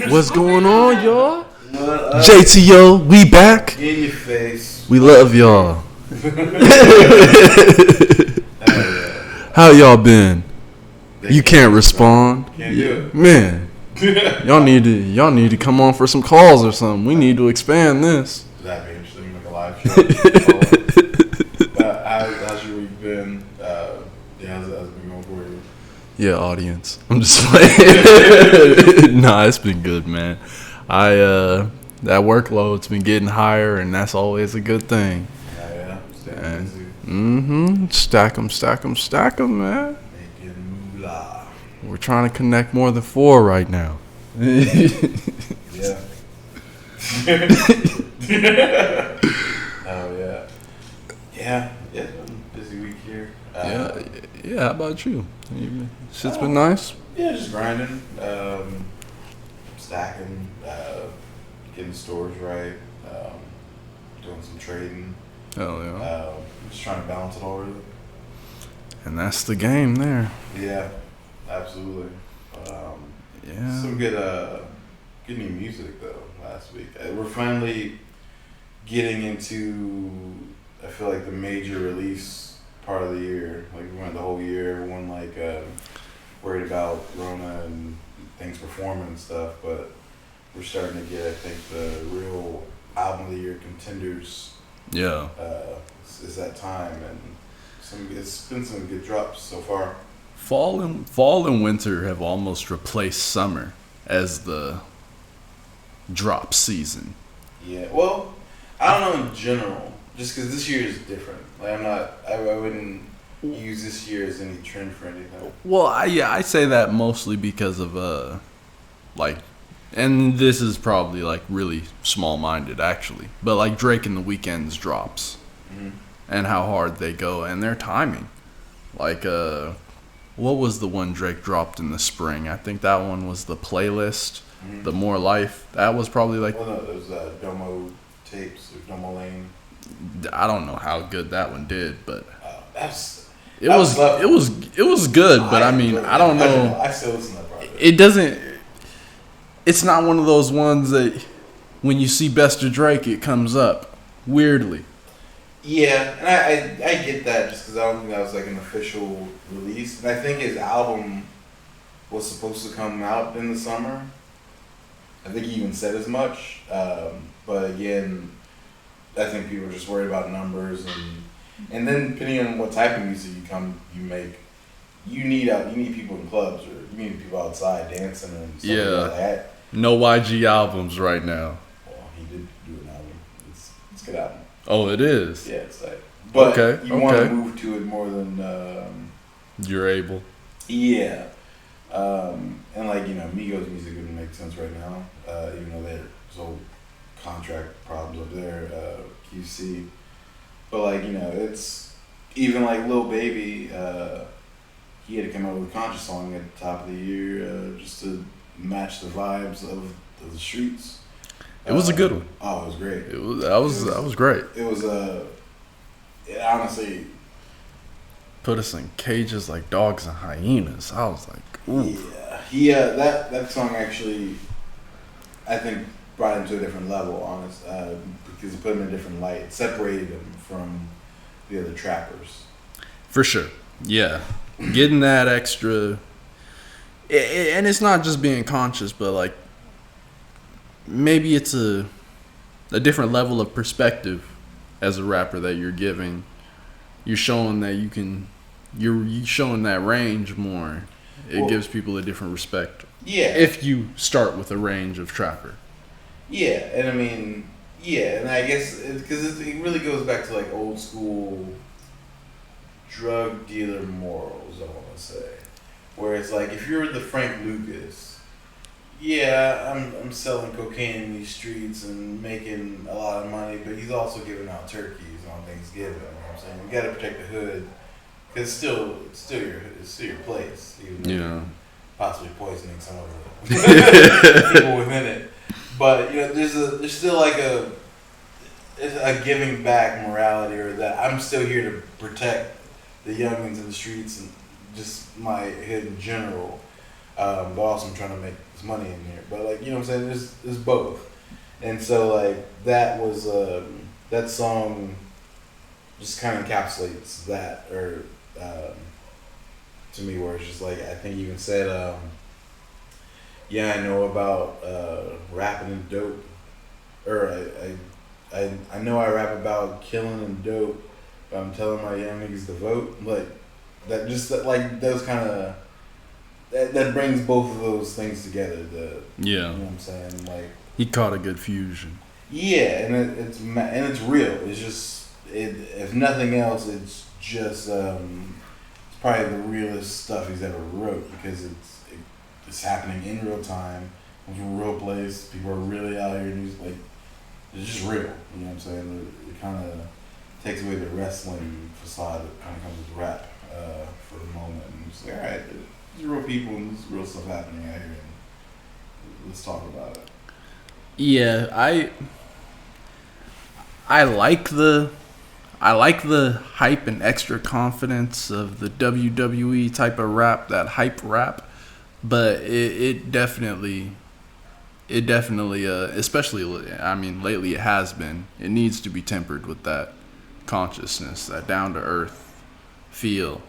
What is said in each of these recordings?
What's going on, y'all? What JTO, we back. In your face. We love y'all. How y'all been? You can't respond. Can't do it. Man, y'all need to come on for some calls or something. We need to expand this. That'd be interesting, like a live show. How's your week been? How's it been going for you? Yeah, audience. I'm just playing. Nah, it's been good, man. That workload's been getting higher, and that's always a good thing. Yeah. Staying busy. Stack them, man. Making moolah. We're trying to connect more than 4 right now. Yeah. Oh, yeah. Yeah. Busy week here. Yeah. How about you? Shit's been nice? Yeah, just grinding. Stacking. Getting stores right. Doing some trading. Hell yeah. Just trying to balance it all really. And that's the game there. Yeah, absolutely. Yeah. Some good new music though last week. We're finally getting into, I feel like, the major release part of the year. Like we went the whole year, everyone worried about Rona and things performing and stuff, but we're starting to get, I think, the real album of the year contenders. Yeah. Is that time, and it's been some good drops so far. Fall and winter have almost replaced summer as the drop season. Yeah, well, I don't know in general, just because this year is different. Like I wouldn't use this year as any trend for anything. Well, I say that mostly because of and this is probably like really small-minded actually, but like Drake and the Weeknd's drops, and how hard they go and their timing. Like what was the one Drake dropped in the spring? I think that one was the Playlist, the More Life. That was probably like. Well, no, it was Domo Tapes or Domo Lane. I don't know how good that one did, but it was good. But I mean, I don't know. I still listen to that project. It doesn't. It's not one of those ones that when you see Best of Drake, it comes up weirdly. Yeah, and I get that just because I don't think that was like an official release. And I think his album was supposed to come out in the summer. I think he even said as much. But again, I think people are just worried about numbers and then depending on what type of music you make, you need people in clubs or you need people outside dancing and stuff like that. No YG albums right now. Well, he did do an album. It's a good album. Oh, it is? Yeah, it's like. But you want to okay. move to it more than... You're able. Yeah. And like, Migos music wouldn't make sense right now. Even though there's old contract problems up there, QC. But like, it's... Even like Lil Baby, he had to come out with a conscious song at the top of the year just to match the vibes of the streets. It was a good one. Oh, it was great. That was great. It was it honestly put us in cages like dogs and hyenas. I was like, ooh. Yeah. That song actually, I think, brought him to a different level, because it put him in a different light. It separated him from the other trappers. For sure. Yeah. Getting that extra, and it's not just being conscious, but like maybe it's a different level of perspective as a rapper that you're giving. You're showing that you're showing that range more. It gives people a different respect. Yeah. If you start with a range of trapper. Yeah, and I mean, and I guess because it really goes back to like old school drug dealer morals, I want to say. Where it's like, if you're the Frank Lucas, I'm selling cocaine in these streets and making a lot of money, but he's also giving out turkeys on Thanksgiving. You know what I'm saying? You got to protect the hood, because it's still your place, even though you're possibly poisoning some of the people within it. But there's still like a giving back morality, or that I'm still here to protect the youngins in the streets and just my hood in general. but also I'm trying to make this money in here. But like, you know what I'm saying? There's both. And so like that was that song just kind of encapsulates that, or to me, where it's just like, I think you even said, yeah, I know about rapping and dope, or I know I rap about killing and dope, but I'm telling my young niggas to vote. Like that, just that, like those kind of that brings both of those things together. You know what I'm saying? Like he caught a good fusion. Yeah, and it's real. It's just if nothing else, it's just it's probably the realest stuff he's ever wrote, because it's happening in real time, from a real place. People are really out here, and he's like, it's just real. You know what I'm saying? It kind of takes away the wrestling facade that kind of comes with rap for the moment, and it's like, all right, there's real people and there's real stuff happening out here, and let's talk about it. Yeah, I like the hype and extra confidence of the WWE type of rap, that hype rap, but it definitely especially, I mean, lately it has been. It needs to be tempered with that consciousness, that down to earth feel.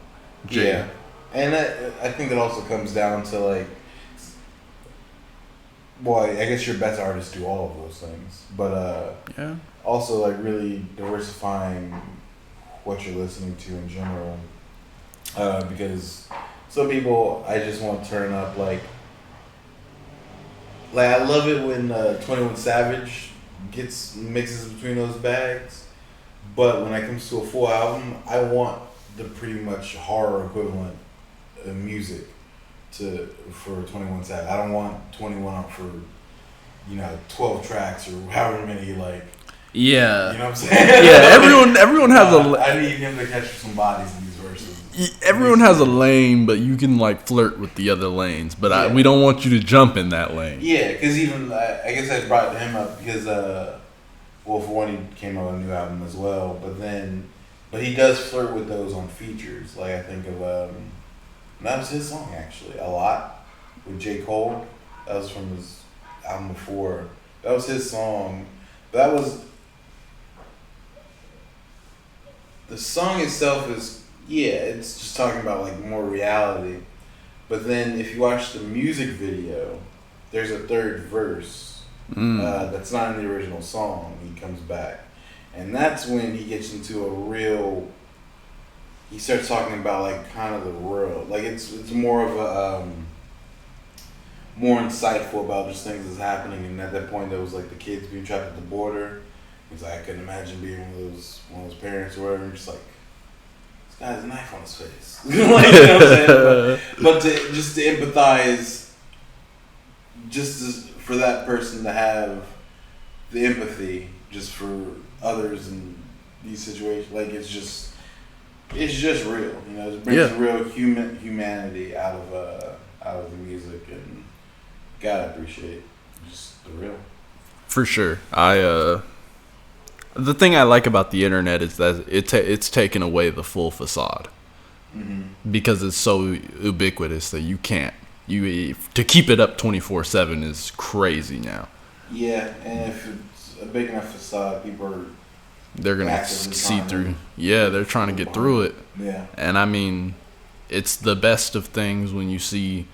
Yeah, and I think it also comes down to like, well, I guess your best artists do all of those things, but also like really diversifying what you're listening to in general, because some people, I just want to turn up like I love it when 21 Savage mixes between those bags, but when it comes to a full album, I want the pretty much horror equivalent of music for 21 Savage. I don't want 21 up for 12 tracks or however many, like. Yeah. You know what I'm saying? Yeah, everyone has I need him to catch some bodies in these verses. Everyone has a lane, but you can like flirt with the other lanes. But we don't want you to jump in that lane. Yeah, because even I guess I brought him up because for one, he came out with a new album as well. But he does flirt with those on features. Like I think of that was his song actually, A Lot with J. Cole. That was from his album before. That was his song. That was. The song itself is, it's just talking about like more reality. But then if you watch the music video, there's a third verse that's not in the original song. He comes back. And that's when he gets into he starts talking about like kind of the world. Like it's more of a, more insightful about just things that's happening. And at that point there was like the kids being trapped at the border. He's like, I couldn't imagine being one of those parents or whatever. Just like, this guy has a knife on his face. Like, you know what I'm saying? But to empathize, for that person to have the empathy just for others in these situations, like it's just real. It brings real humanity out of the music, and gotta appreciate just the real. For sure, the thing I like about the internet is that it's taken away the full facade, because it's so ubiquitous that you can't. To keep it up 24/7 is crazy now. Yeah, and if it's a big enough facade, they're gonna see through. Yeah, they're trying to get through it. Yeah, and I mean, it's the best of things when you see.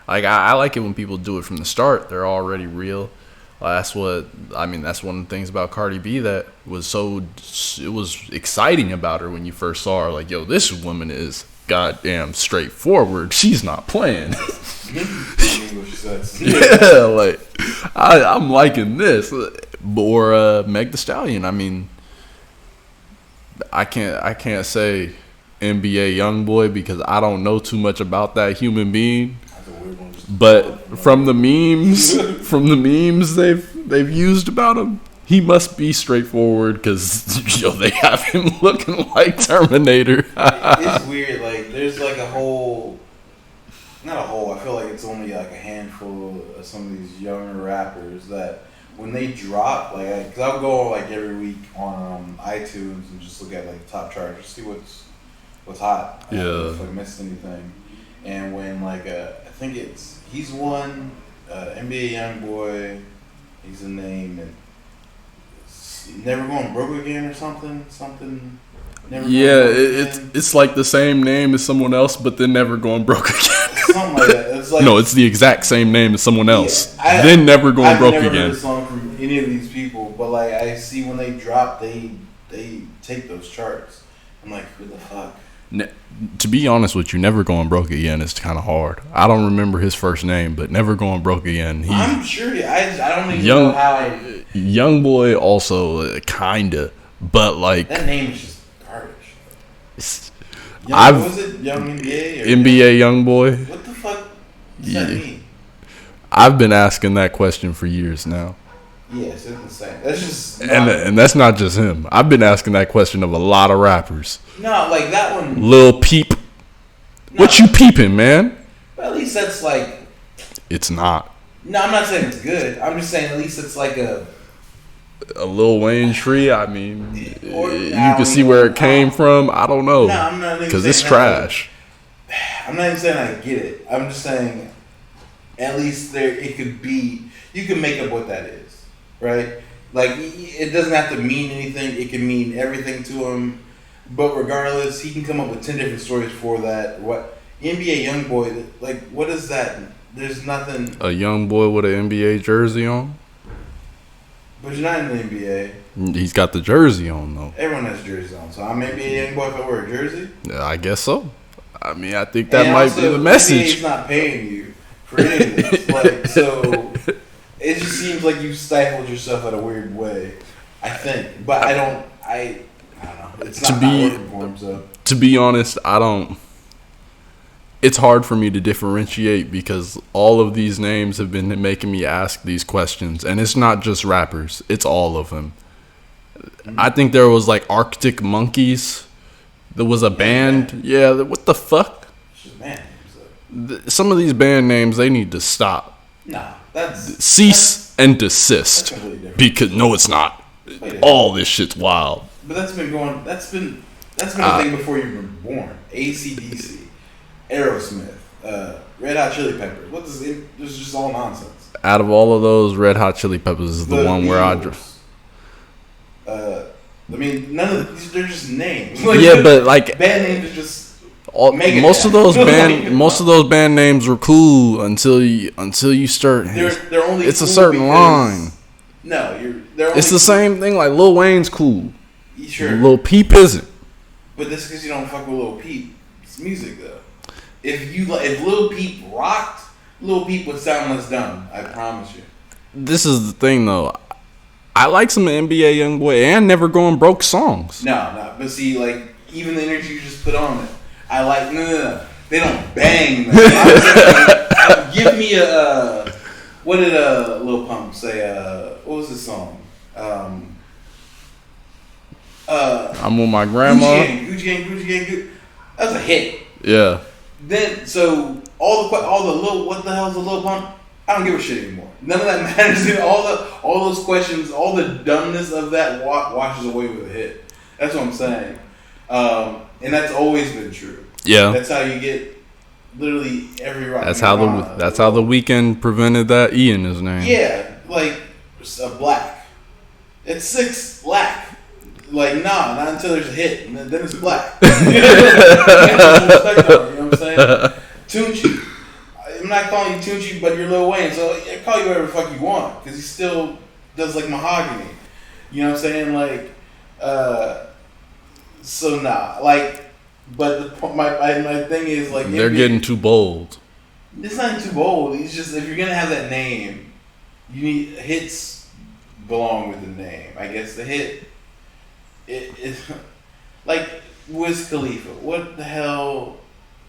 Like I like it when people do it from the start. They're already real. That's one of the things about Cardi B that was it was exciting about her when you first saw her. Like, yo, this woman is goddamn straightforward. She's not playing. Yeah, like I'm liking this. Or Meg Thee Stallion. I mean, I can't say NBA YoungBoy because I don't know too much about that human being. But from the memes they've used about him, he must be straightforward because they have him looking like Terminator. It's weird. Like there's like I feel like it's only like a handful of some of these younger rappers that when they drop, like, because I'll go like every week on iTunes and just look at like top charts, see what's hot. Yeah. If I missed anything, and when like I think he's one. NBA YoungBoy. He's a name and Never Going Broke Again or something. It's like the same name as someone else, but then Never Going Broke Again. Something like that. It's like, no, it's the exact same name as someone else. Yeah, then Never Going Broke I've never Again. heard a song from any of these people, but like I see when they drop, they take those charts. I'm like, who the fuck? To be honest with you, Never Going Broke Again is kind of hard. I don't remember his first name, but Never Going Broke Again. I'm sure. I don't even know how. YoungBoy also kinda, but like that name is just garbage. Was it Young NBA? NBA YoungBoy. What the fuck does that mean? I've been asking that question for years now. Yes, it's insane. That's just and that's not just him. I've been asking that question of a lot of rappers. No, like that one. Lil Peep. No. What you peeping, man? Well, at least that's like. It's not. No, I'm not saying it's good. I'm just saying at least it's like a Lil Wayne tree. I mean, you can see where it came from. I don't know. No, I'm not because it's trash. I'm not even saying I get it. I'm just saying at least it could be. You can make up what that is, right? Like it doesn't have to mean anything. It can mean everything to him. But regardless, he can come up with 10 different stories for that. What NBA YoungBoy? Like, what is that? There's nothing. A young boy with an NBA jersey on. But you're not in the NBA. He's got the jersey on though. Everyone has jerseys on, so I'm NBA YoungBoy if I wear a jersey. I guess so. I mean, I think that might be the message. NBA's not paying you for any of this. Like, so it just seems like you stifled yourself in a weird way. I think, but I don't know. It's not working for him, so. To be honest, I don't. It's hard for me to differentiate because all of these names have been making me ask these questions, and it's not just rappers; it's all of them. Mm-hmm. I think there was like Arctic Monkeys. There was a band. Yeah, what the fuck? It's just band names. Some of these band names they need to stop. Nah, cease and desist. Because no, it's not. All this shit's wild. But that's been a thing before you were born. AC/DC, Aerosmith, Red Hot Chili Peppers. What is it? It's just all nonsense. Out of all of those, Red Hot Chili Peppers is the one where I. I mean, none of these. They're just names. Like, yeah, but like band names are just. Most of those band names were cool until you start. They're only. It's cool a certain line. No, it's the same thing. Like Lil Wayne's cool. Sure. Lil Peep isn't. But that's because you don't fuck with Lil Peep's music though. If Lil Peep rocked, Lil Peep would sound less dumb. I promise you. This is the thing though. I like some NBA YoungBoy and Never Going Broke songs. No. But see, like even the energy you just put on it, I like. No. They don't bang. Give me a. What did Lil Pump say? What was his song? I'm with my grandma. Gucci gang. That was a hit. Yeah. Then so all the little what the hell's a Lil Pump? I don't give a shit anymore. None of that matters. All those questions, all the dumbness of that washes away with a hit. That's what I'm saying. And that's always been true. Yeah. That's how you get literally every rock. That's how the Weeknd prevented that E in his name. Yeah, like a black. It's 6 black. Like not until there's a hit, and then it's black. You know what I'm saying? Tunchi. I'm not calling you Tunchi, but you're Lil Wayne, so I call you whatever the fuck you want, because he still does like mahogany. You know what I'm saying? Like, so nah, like, but my thing is like they're getting too bold. It's not too bold. It's just if you're gonna have that name, you need hits belong with the name. I guess the hit. It's like Wiz Khalifa. What the hell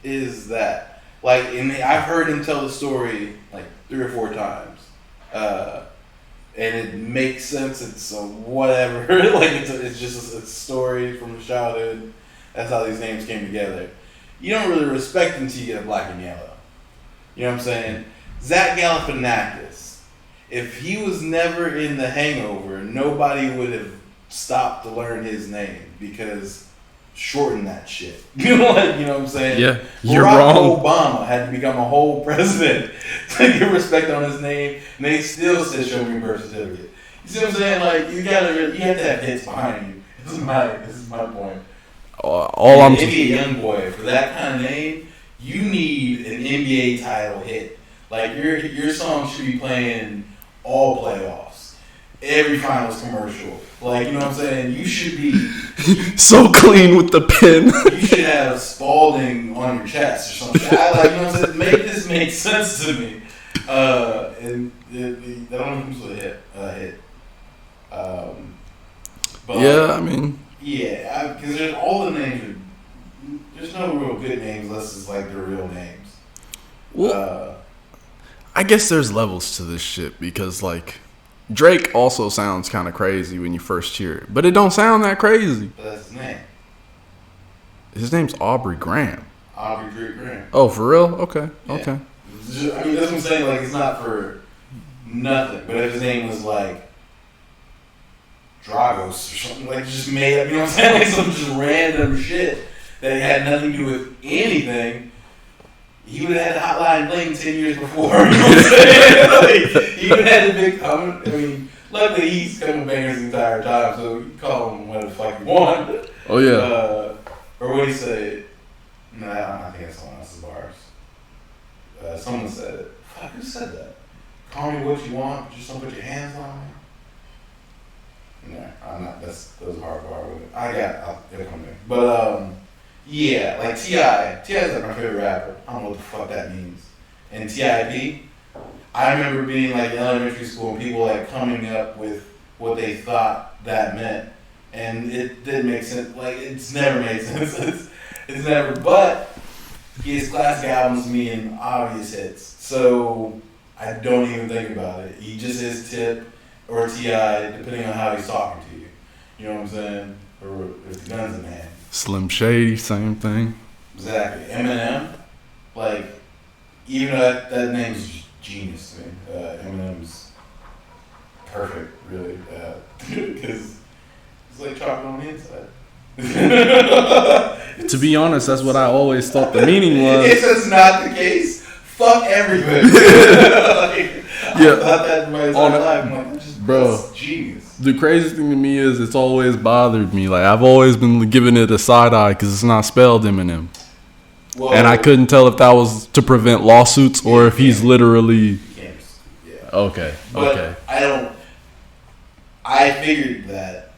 is that? Like, I've heard him tell the story like 3 or 4 times, and it makes sense. It's whatever. Like it's just a story from childhood. That's how these names came together. You don't really respect him until you get a black and yellow. You know what I'm saying? Zach Galifianakis. If he was never in The Hangover, nobody would have stopped to learn his name because shorten that shit. You know what I'm saying? Yeah, you're Barack wrong. Obama had to become a whole president to get respect on his name, and they still said, "Show me your birth certificate." You see what I'm saying? Like you have to have hits behind you. This is my point. All I'm NBA young boy for that kind of name, you need an NBA title hit. Like your song should be playing all playoffs, every finals commercial. Like you know what I'm saying? You should be so clean with the pen. You should have Spalding on your chest or something. You know what I'm saying? Make this make sense to me. And I don't know who's a hit. But Yeah, I mean, yeah, because there's all the names. There's no real good names unless it's like their real names. well, I guess there's levels to this shit because like Drake also sounds kind of crazy when you first hear it, but it don't sound that crazy. But that's his name. His name's Aubrey Graham. Aubrey Drake Graham. Oh, for real? Okay, Yeah. okay. I mean, that's what I'm saying. Like, it's not for nothing. But if his name was like Dragos or something, like just made up, you know what I'm saying? Like some just random shit that had nothing to do with anything, he would have had Hotline Bling 10 years before. You know what I'm saying? Like, he would have had a big comment. I mean, luckily he's come with bangers the entire time, so you can call him whatever the fuck you want. Oh yeah. Or what do you say? No, I think that's someone else's bars. Someone said it. Fuck, who said that? Call me what you want, just don't put your hands on me. No, I'm not. Those are hard bars. It'll come in. But yeah, like T.I. T.I. is like my favorite rapper. I don't know what the fuck that means. And T.I.P. I remember being like in elementary school and people like coming up with what they thought that meant, and it didn't make sense. Like it's never made sense. It's never. But he has classic albums to me and obvious hits, so I don't even think about it. He just is Tip or T.I. depending on how he's talking to you. You know what I'm saying? Or if the gun's in hand. Slim Shady, same thing. Exactly. Eminem, like, even though that name's genius to me. Eminem's perfect, really, because it's like chocolate on the inside. To be honest, that's what I always thought the meaning was. If that's not the case, fuck everything. Yeah. I thought that in my entire life. I'm like, that's genius. The crazy thing to me is it's always bothered me. Like I've always been giving it a side eye because it's not spelled Eminem, and I couldn't tell if that was to prevent lawsuits or if he's literally. Yeah. Okay. But okay. I figured that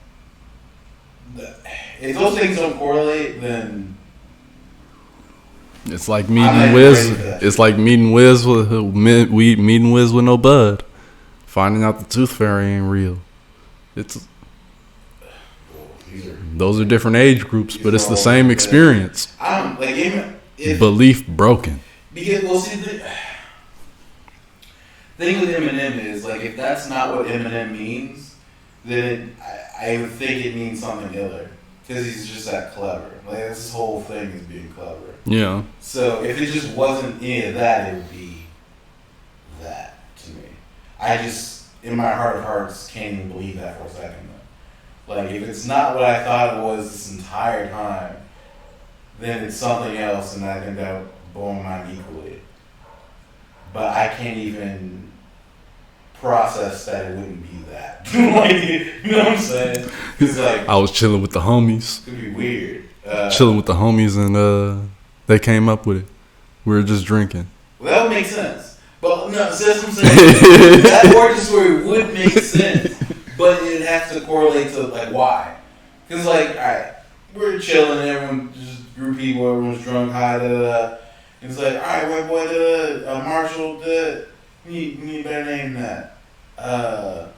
if those things don't correlate, then It's like meeting Wiz. It's like meeting Wiz with no bud. Finding out the tooth fairy ain't real. Those are different age groups, but it's the same experience. I'm like if Belief broken. Because see the thing with Eminem is like if that's not what Eminem means, then I would think it means something iller because he's just that clever. Like this whole thing is being clever. Yeah. So if it just wasn't any of that, it would be that to me. I just, in my heart of hearts, can't even believe that for a second. Like, if it's not what I thought it was this entire time, then it's something else, and I think that would blow my mind equally. But I can't even process that it wouldn't be that. Like, you know what I'm saying? It's like, I was chilling with the homies. It could be weird. Chilling with the homies, and they came up with it. We were just drinking. Well, that would make sense. But no, see, that's what I'm saying. That origin story would make sense, but it has to correlate to like why. Because like, all right, we're chilling, everyone just group people, everyone's drunk, high, da da da. It's like, all right, white boy, Marshall, we need a better name than that.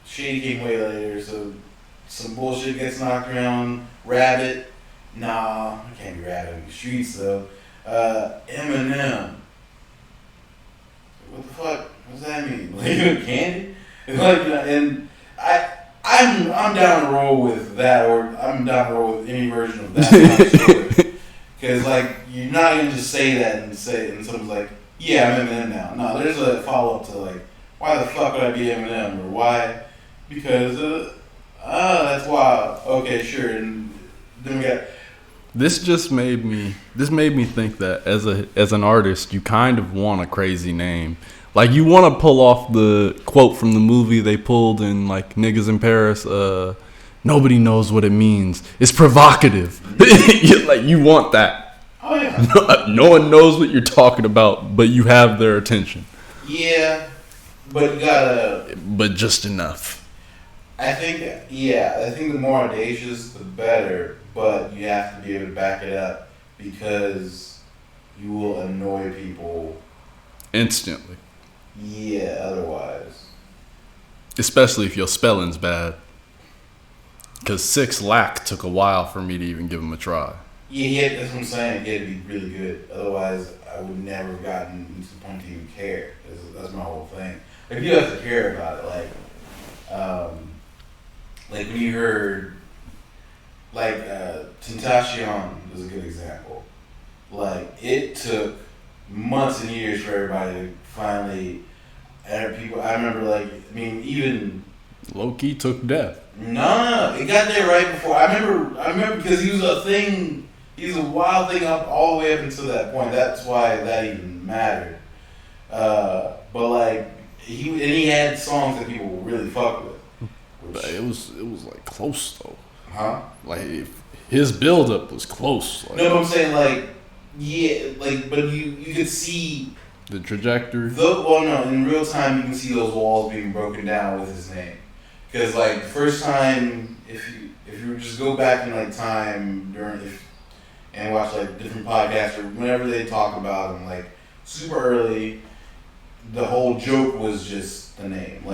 Shady came way later, so some bullshit gets knocked around. Rabbit, nah, I can't be Rabbit in the streets though. Eminem. What the fuck? What does that mean? Like candy? And I'm down to roll with that, or I'm down to roll with any version of that kind of story. Because like you're not gonna just say that and someone's like, yeah, I'm Eminem now. No, there's a follow up to like, why the fuck would I be Eminem, or why? Because that's wild. Okay, sure. And then we got This made me think that as an artist, you kind of want a crazy name. Like you want to pull off the quote from the movie they pulled in like Niggas in Paris. Nobody knows what it means. It's provocative. Like you want that. Oh yeah. No one knows what you're talking about, but you have their attention. Yeah, but you gotta. But just enough. I think the more audacious, the better. But you have to be able to back it up because you will annoy people Instantly. Yeah, otherwise. Especially if your spelling's bad. Because 6 Lack took a while for me to even give him a try. Yeah, that's what I'm saying. He had to be really good. Otherwise, I would never have gotten to the point to even care. That's my whole thing. Like, you have to care about it. Like when you heard, Tentacion is a good example. Like, it took months and years for everybody to finally, and people, I remember, even... Low-key took death. No, it got there right before. I remember because he was a thing. He was a wild thing up all the way up until that point. That's why that even mattered. He had songs that people really fuck with. But it was like close though. Huh? Like his build up was close. No, but I'm saying but you could see the trajectory. In real time you can see those walls being broken down with his name. Because the first time, if you just go back in time and watch different podcasts or whenever they talk about him, super early, the whole joke was just the name,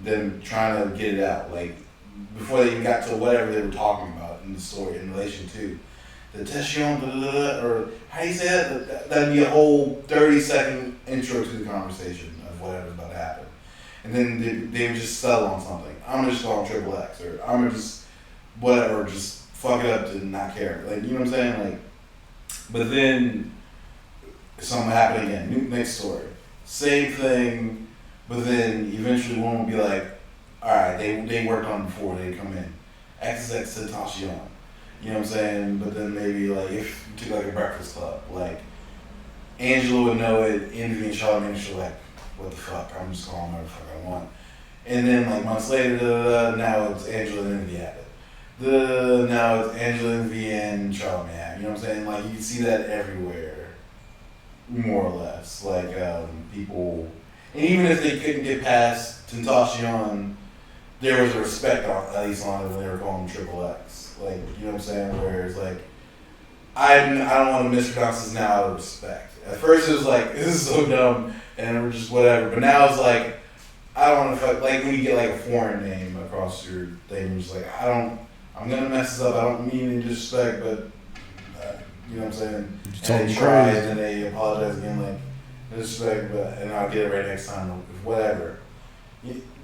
them trying to get it out, before they even got to whatever they were talking about in the story in relation to the Teshion, or how do you say that? That'd be a whole 30-second intro to the conversation of whatever's about to happen. And then they would just settle on something. I'm gonna just call him Triple X, or I'm gonna just whatever, just fuck it up to not care. You know what I'm saying? But then something happened again. Next story, same thing. But then eventually one will be like, all right, they worked on it before they come in. XX Tentacion. You know what I'm saying? But then maybe if you took a Breakfast Club, Angela would know it, Envy and Charlamagne should what the fuck? I'm just calling whatever the fuck I want. And then months later, now it's Angela and Envy at it. Now it's Angela Envy and Charlamagne at it. You know what I'm saying? You can see that everywhere, more or less. People, and even if they couldn't get past Tentacion, there was a respect at least on it when they were calling him Triple X. You know what I'm saying? Whereas I don't want to mispronounce this now out of respect. At first it was this is so dumb. And we're just whatever. But now it's I don't want to fuck, when you get a foreign name across your thing, you're just I'm going to mess this up. I don't mean any disrespect, but, you know what I'm saying? And they try and then they apologize again, disrespect, and I'll get it right next time, whatever.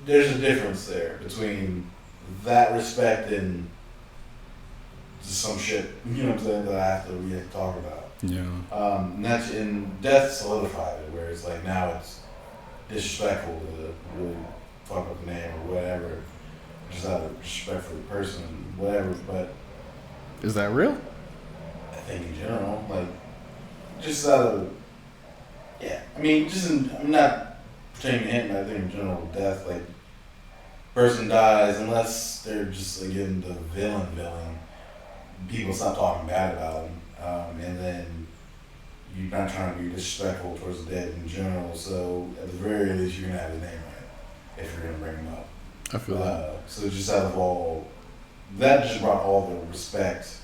There's a difference there between that respect and just some shit, you know what I'm saying, that we have to talk about. Yeah. And death solidified it, where it's now it's disrespectful to really fuck up the name or whatever, just out of respect for the person, whatever. But is that real? I think in general, just out of I'm not pretending to hint, but I think in general, death, person dies unless they're just again the villain. People stop talking bad about them. And then you're not trying to be disrespectful towards the dead in general, so at the very least you're going to have his name right if you're going to bring him up. I feel that. So just out of all, that just brought all the respect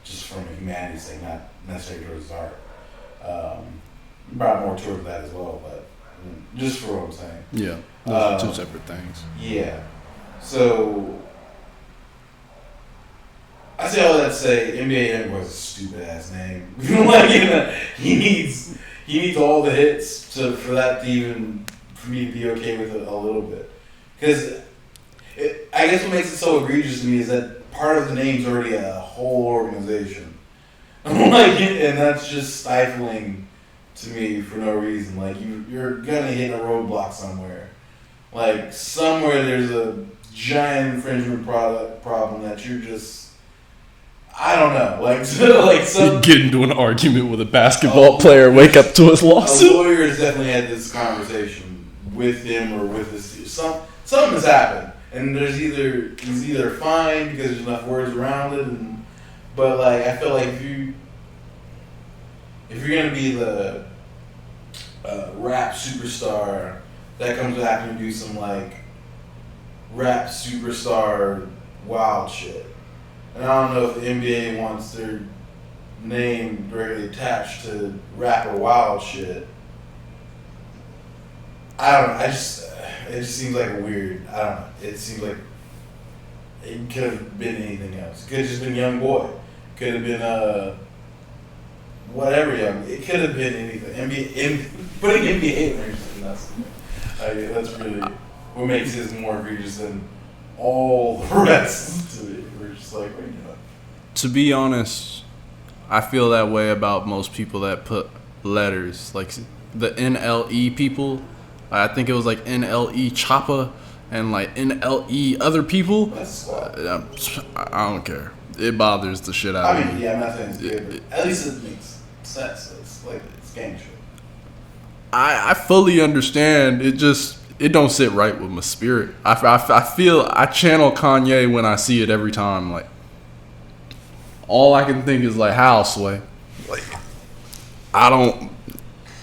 just from a humanity sake, not necessarily towards his art. Brought more towards that as well, but just for what I'm saying. Yeah, those are two separate things. Yeah. So I say all that to say NBA Youngboy's a stupid ass name. He needs all the hits for that to even for me to be okay with it a little bit. Because I guess what makes it so egregious to me is that part of the name's already a whole organization. And that's just stifling to me for no reason. You're gonna hit a roadblock somewhere. Somewhere there's a giant infringement problem that you're just. I don't know. Like, so, like some Get into an argument with a basketball player, wake up to his a lawsuit. lawyer has definitely had this conversation with him or with this. Something has happened, and he's either fine because there's enough words around it, but like I feel like if you're gonna be the rap superstar that comes back and do some like rap superstar wild shit. And I don't know if the NBA wants their name directly attached to rapper wild shit. I don't know. It just seems like a weird. I don't know. It seems like it could have been anything else. It could have just been Young Boy. Could have been whatever young. It could have been anything. Putting NBA names in that's really what makes his more egregious than all the rest to me. We're just like, what are you doing? To be honest, I feel that way about most people that put letters. Like the NLE people, I think it was like NLE Choppa and like NLE other people. That's I don't care. It bothers the shit out of me. Yeah, I'm not saying it's good, but at least it makes sense. It's like, it's gang shit. I fully understand. It don't sit right with my spirit. I feel I channel Kanye when I see it every time. Like all I can think is like, how Sway? Like I don't.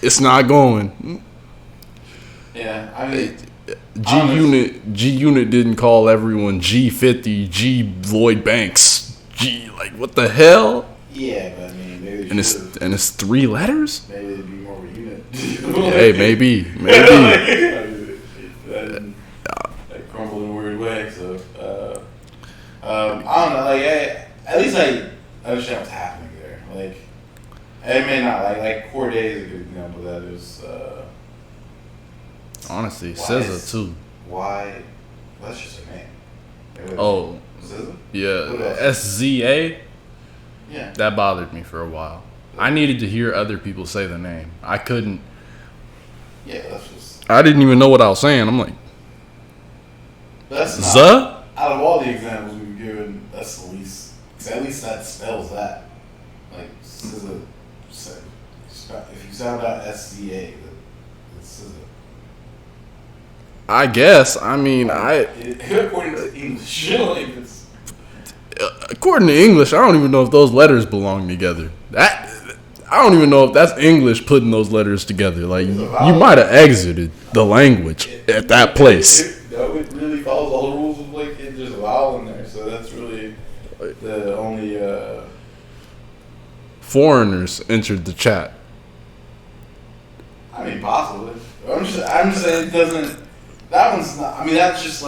It's not going. Yeah, I mean, G Unit didn't call everyone G50, G Lloyd Banks, G like what the hell? Yeah, but I mean, maybe it's 3 letters. Maybe it'd be more of a unit. Hey, maybe. That crumbled in a weird way. So I don't know. Like, at least I understand what's happening there. Like, it may not like Corday is a good example of that. Is honestly, SZA too. Why? Well, that's just her name. Oh, SZA? yeah, SZA. Yeah. That bothered me for a while. I needed to hear other people say the name. I couldn't. Yeah, that's just. I didn't even know what I was saying. I'm like, That's not, Z? out of all the examples we've given, that's the least. At least that spells that. Like, SZA. If you sound out SZA, it's SZA. I guess. I mean, according to English, like it's. According to English, I don't even know if those letters belong together. I don't even know if that's English putting those letters together. Like, you might have exited the language at that place. It really follows all the rules of like there's a vowel in there, so that's really the only. Foreigners entered the chat. I mean, possibly. I'm just saying it doesn't. That one's not. I mean, that's just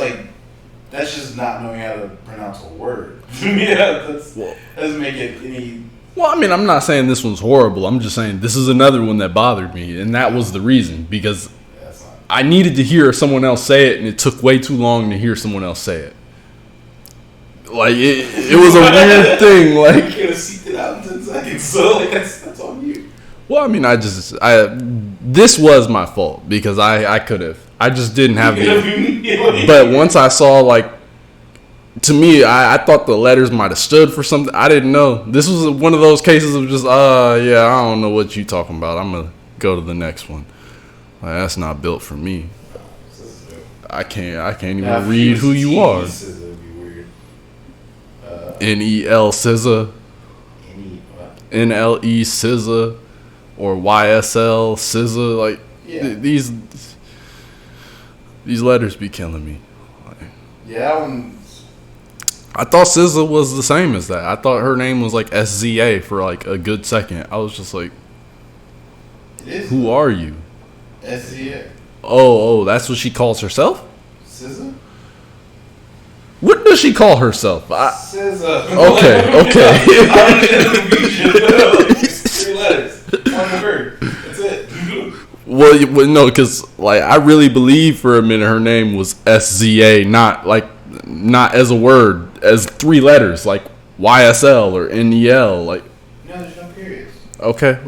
not knowing how to pronounce a word. Yeah, that doesn't make it any. Well, I mean, I'm not saying this one's horrible. I'm just saying this is another one that bothered me, and that was the reason because I needed to hear someone else say it, and it took way too long to hear someone else say it. Like it was a weird thing. Like you could have seeked it out in 10 seconds, so like that's on you. Well, I mean, this was my fault because I could have. I just didn't have the. But once I saw, like, to me, I thought the letters might have stood for something. I didn't know. This was one of those cases of just, yeah, I don't know what you talking about. I'm going to go to the next one. Like, that's not built for me. I can't even read who you are. NEL SZA. NLE SZA. Or YSL SZA. Like, these letters be killing me. Yeah, that one. I thought SZA was the same as that. I thought her name was like SZA for like a good second. I was just like, who are you? SZA. Oh, that's what she calls herself? SZA? What does she call herself? SZA. Okay. 3 letters. One word. That's it. Well, no, because like I really believe for a minute her name was SZA, not as a word, as 3 letters, like YSL or NEL, like. No, there's no periods. Okay.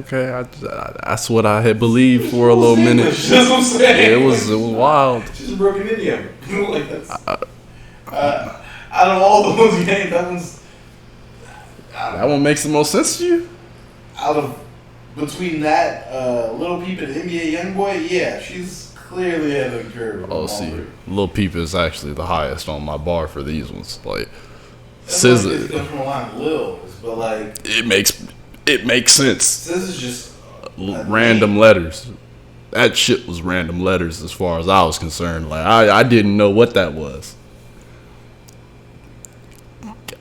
That's what I had believed for a little minute. That's what I'm saying. It was wild. She's a broken idiom. Like that's. Out of all the ones you named, that one's. That one makes the most sense to you? Out of between that Lil Peep and NBA Youngboy, yeah, she's clearly ahead of the curve. Oh, see, Lil Peep is actually the highest on my bar for these ones. Like, SZA comes from a line of Lils, but like it makes sense. SZA's just random letters. That shit was random letters as far as I was concerned. Like I didn't know what that was.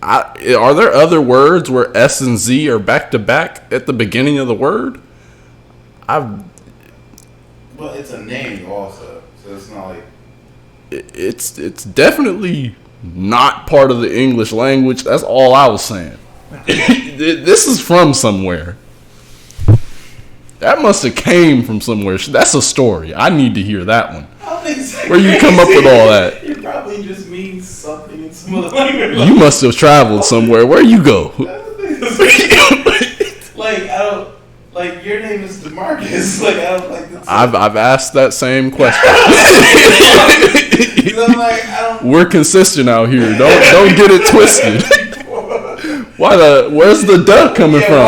Are there other words where S and Z are back to back at the beginning of the word? But it's a name also, so it's not like it's definitely not part of the English language. That's all I was saying. This is from somewhere. That must have came from somewhere. That's a story. I need to hear that one. I don't think it's Where you come up with all that? It probably just means something in some other language. You must have traveled somewhere. Where you go? Like I don't like your name is DeMarcus. Like I don't like this. I've asked that same question. I'm like, I don't. We're consistent out here. Don't get it twisted. Where's the duck coming from?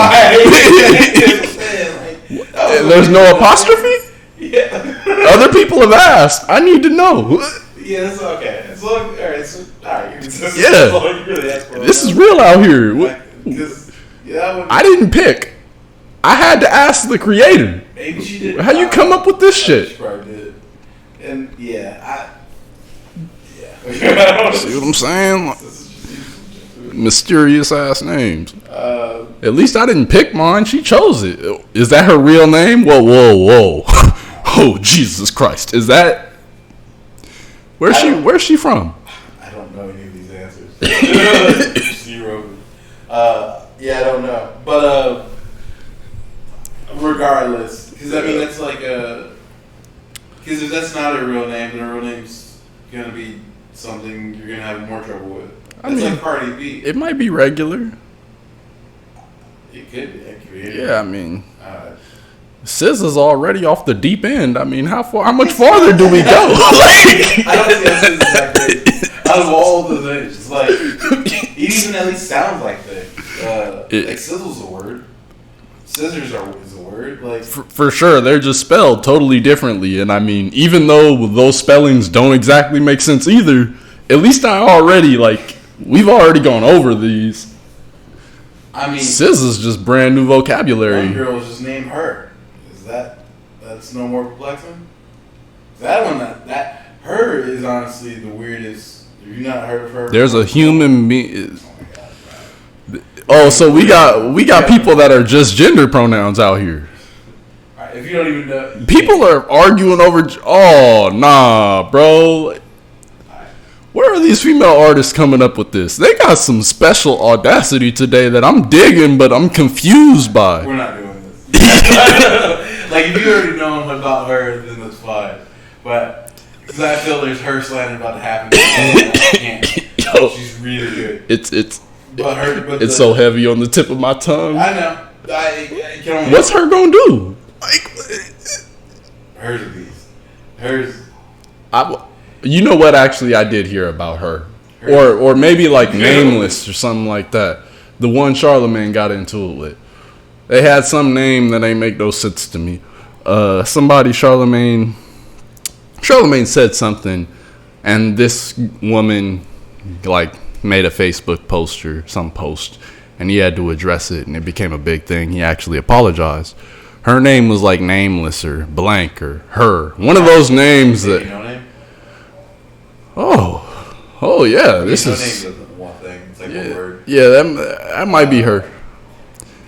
There's no apostrophe? Yeah. Other people have asked. I need to know. Yeah, it's okay. It's all right. You're consistent. Yeah. That's all you really ask for. This is real out here. I didn't pick. I had to ask the creator. Maybe she did. How you come up with this shit? She probably did. And yeah. See what I'm saying? Mysterious ass names. At least I didn't pick mine. She chose it. Is that her real name? Whoa. Oh, Jesus Christ. Is that... Where's she from? I don't know any of these answers. Zero. Yeah, I don't know. But regardless, because I mean that's like because if that's not her real name, then her real name's gonna be something you're gonna have more trouble with. It's like Cardi B. It might be regular. It could be. Yeah, I mean, SZA's already off the deep end. I mean, how much farther do we go? I don't see how SZA's that crazy. Out of all the things, it's like it even at least sounds like things. Like sizzle's a word. Scissors is a word. Like for sure, they're just spelled totally differently. And I mean, even though those spellings don't exactly make sense either, at least we've already gone over these. I mean, SZA's just brand new vocabulary. One girl was just named Her. That's no more perplexing? That one, that Her is honestly the weirdest. Have you not heard of her? There's a human being. Oh, so we got people that are just gender pronouns out here. All right, if you don't even know, people are arguing over. Oh nah, bro. Where are these female artists coming up with this? They got some special audacity today that I'm digging, but I'm confused by. We're not doing this. Like, if you already know about her, then that's fine. But, because I feel there's her slander about to happen. I can't. Yo, she's really good. It's so heavy on the tip of my tongue. I know. I can only What's her gonna do? Hers are these. Hers. You know what? Actually, I did hear about her, or maybe like Nameless or something like that. The one Charlemagne got into it with. They had some name that ain't make no sense to me. Charlemagne said something, and this woman made a Facebook post or some post, and he had to address it, and it became a big thing. He actually apologized. Her name was like Nameless or Blank or Her. One of those names that. Oh yeah. This is. Name isn't one thing. It's like one word. Yeah, that might be her.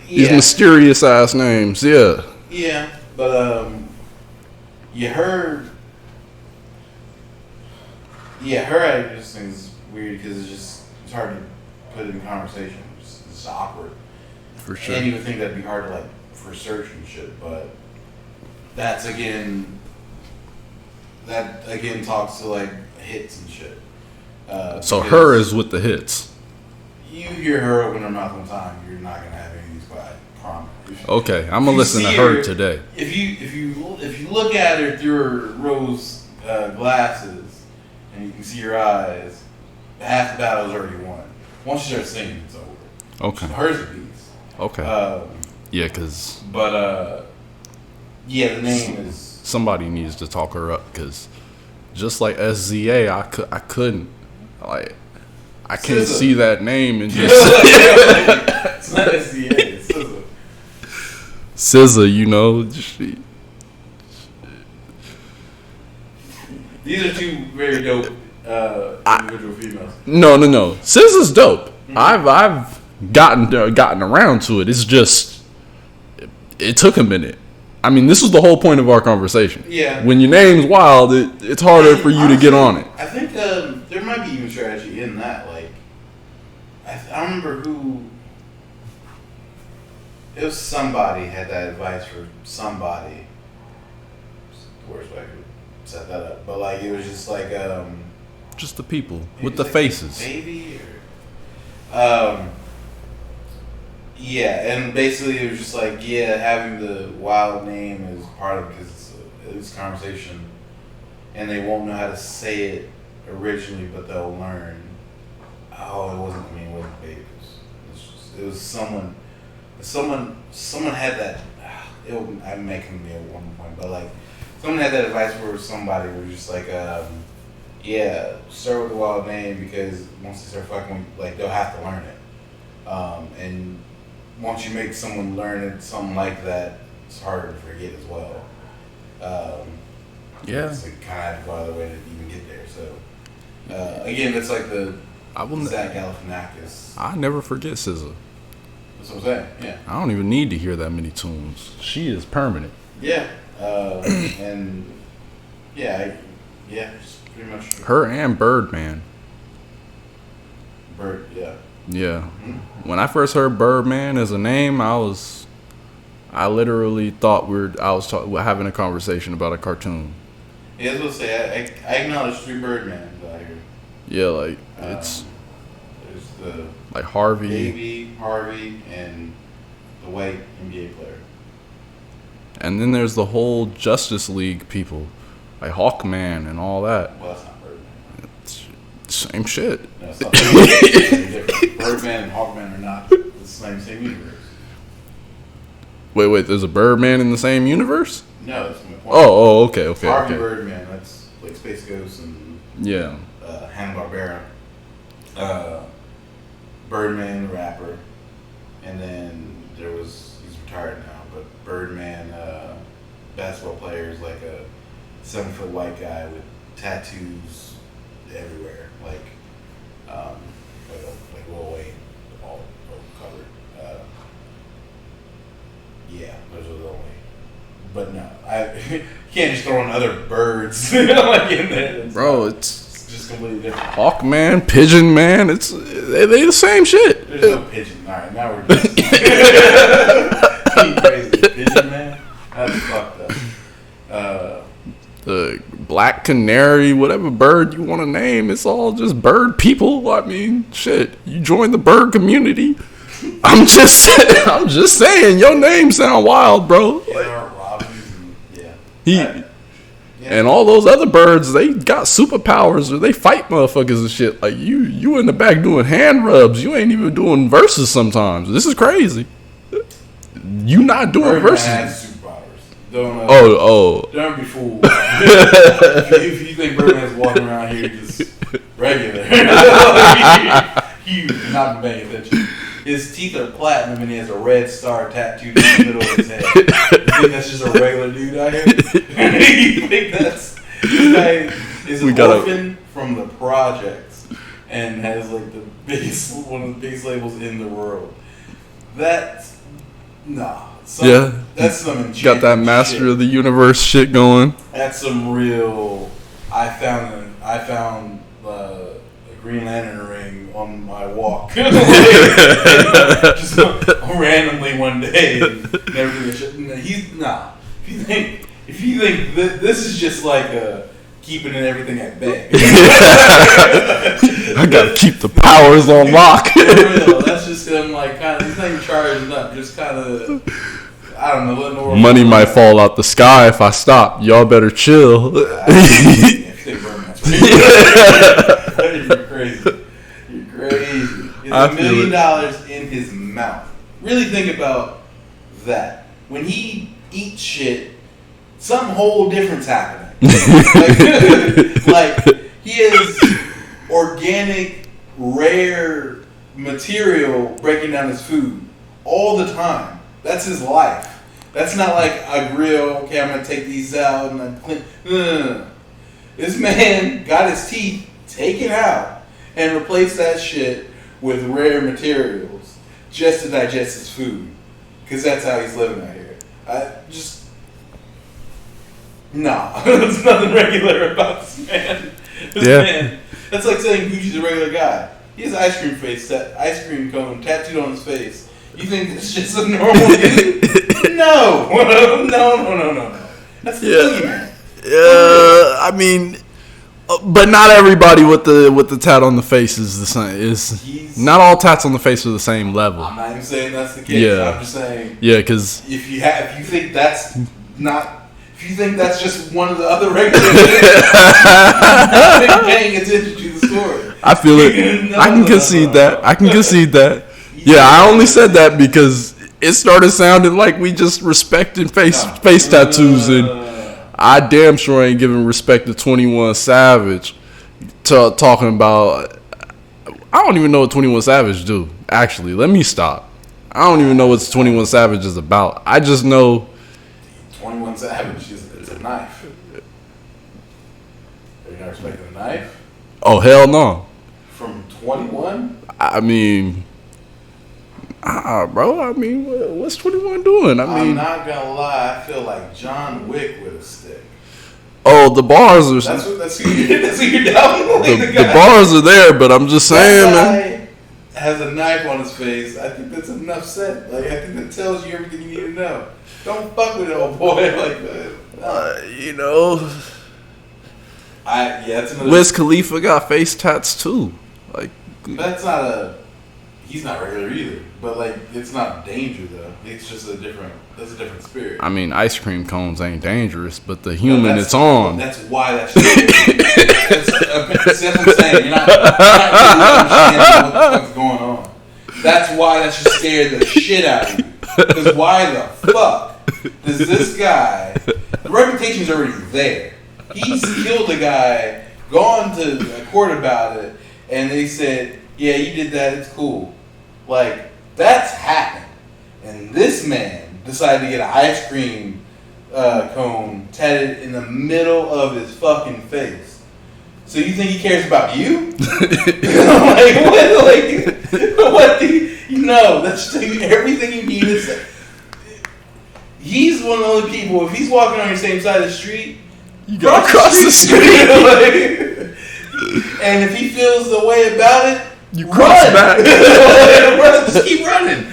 These mysterious ass names. Yeah. Yeah, but her I just think is weird because it's hard to put in conversation. It's awkward. For sure. And you would think that'd be hard to for search and shit, but that again talks to hits and shit. So Her is with the hits. You hear Her open her mouth one time, you're not gonna have any of these by promise. Okay, I'm gonna listen to Her today. If you look at her through her rose glasses and you can see her eyes, half the battle's already won. Once you start singing, it's over. Okay. Hers a beast. Okay. Yeah, because. But yeah, the name is. Somebody needs to talk her up because, just like SZA, I couldn't like. I can't SZA. see that name and just. It's not SZA. It's SZA. SZA, you know. These are two very dope individual females. No. SZA's dope. Mm-hmm. I've gotten around to it. It's just it took a minute. I mean, this is the whole point of our conversation. Yeah. When your name's wild, it's harder for you to get on it. I think there might be even strategy in that. Like, I remember who. It was somebody had that advice for somebody. The worst way I could set that up, but like it was just like just the people with the faces. Baby or yeah, and basically it was just like having the wild name is part of it because it's conversation, and they won't know how to say it originally, but they'll learn. Oh, it wasn't baby. It was someone. Someone had that. I'm making me at one point, but like someone had that advice for somebody who was just like, start with the wild name because once they start fucking, like they'll have to learn it. And once you make someone learn it, something like that, it's harder to forget as well. It's like kind of have to go out of the way to even get there. So again, it's like the Zach Galifianakis. I never forget SZA. That's what I'm saying. Yeah. I don't even need to hear that many tunes. She is permanent. Yeah. And just pretty much. Her and Birdman. Yeah. Yeah. Mm-hmm. When I first heard Birdman as a name, I literally thought I was having a conversation about a cartoon. Yeah, I was gonna say I acknowledge 3 Birdmans out here. Yeah, like it's. There's the like Harvey, and the white NBA player. And then there's the whole Justice League people, like Hawkman and all that. Well, that's not Birdman. It's same shit. No, it's not different. Birdman and Hawkman are not the same universe. Wait, there's a Birdman in the same universe? No, that's my point. Okay. Harvey Birdman, that's like Space Ghost and Hanna-Barbera. Birdman, the rapper, and then he's retired now, but Birdman, basketball player, is like a 7-foot white guy with tattoos everywhere, like Lil Wayne, all covered. Those are the only. But no, you can't just throw in other birds like in there. Bro, it's just completely different. Hawkman, Pigeon Man, they the same shit. There's no pigeon. All right, now we're just crazy. Pigeon Man, that's fucked up. The black canary, whatever bird you want to name, it's all just bird people. I mean, shit, you join the bird community. I'm just saying, your name sound wild, bro. And all those other birds, they got superpowers or they fight motherfuckers and shit. Like you in the back doing hand rubs. You ain't even doing verses sometimes. This is crazy. You not doing Birdman verses. has superpowers. Don't be fooled. if you think Birdman's walking around here just regular, you not paying attention. His teeth are platinum and he has a red star tattooed in the middle of his head. You think that's just a regular dude out here? You think this guy is an orphan from the projects and has like one of the biggest labels in the world. That's that's some enchanted got that Master shit. of the Universe shit going. That's some real. I found the Green Lantern ring on my walk, just randomly one day. Never did shit. If you think this is just like keeping everything at bay. I gotta keep the powers on lock. For real, that's just him. Like kind of, he's not even charging up. Just kind of. I don't know. Letting the world Money might fall out the sky if I stop. Y'all better chill. You're crazy. You're crazy. It's $1 million in his Really think about that. When he eats shit, some whole difference happening. like he is organic, rare material breaking down his food all the time. That's his life. That's not like I grill. Okay, I'm gonna take these out and I clean. No. This man got his teeth taken out and replaced that shit with rare materials just to digest his food, because that's how he's living out here. There's nothing regular about this man. Man, that's like saying Gucci's a regular guy. He has ice cream face, ice cream cone tattooed on his face. You think it's just a normal dude? No. That's the boogeyman. I mean, but not everybody with the tat on the face is the same. Not all tats on the face are the same level. I'm not even saying that's the case. Yeah. I'm just saying. Yeah, because if you think that's just one of the other regular things, not been paying attention to the story. I feel it. I can concede that. Yeah, I only said that because it started sounding like we just respected face tattoos, and I damn sure ain't giving respect to 21 Savage. Talking about, I don't even know what 21 Savage do. Actually, let me stop. I don't even know what 21 Savage is about. I just know 21 Savage it's a knife. Are you not respecting a knife? Oh hell no. From 21? I mean. Bro, I mean, what's 21 doing? I'm not gonna lie, I feel like John Wick with a stick. Oh, the bars are. That's who you're down. The bars are there, but I'm just saying, man. Has a knife on his face. I think that's enough said. Like, I think that tells you everything you need to know. Don't fuck with it, old boy. Like that. That's another. Wiz Khalifa got face tats too. Like, that's not he's not regular either. But like, it's not danger though. It's just that's a different spirit. I mean, ice cream cones ain't dangerous, but the human it's on. That's why that's scary. That's what I'm saying. You're not really understanding what the fuck's going on. That's why that should scare the shit out of you. Because why the fuck does this guy? The reputation's already there. He's killed a guy, gone to a court about it, and they said, "Yeah, you did that. It's cool." Like, that's happened. And this man decided to get an ice cream cone tatted in the middle of his fucking face. So you think he cares about you? What do you know? That's everything you need to say. He's one of the only people, if he's walking on your same side of the street, you gotta cross the street. And if he feels the way about it, you cross back. Just keep running.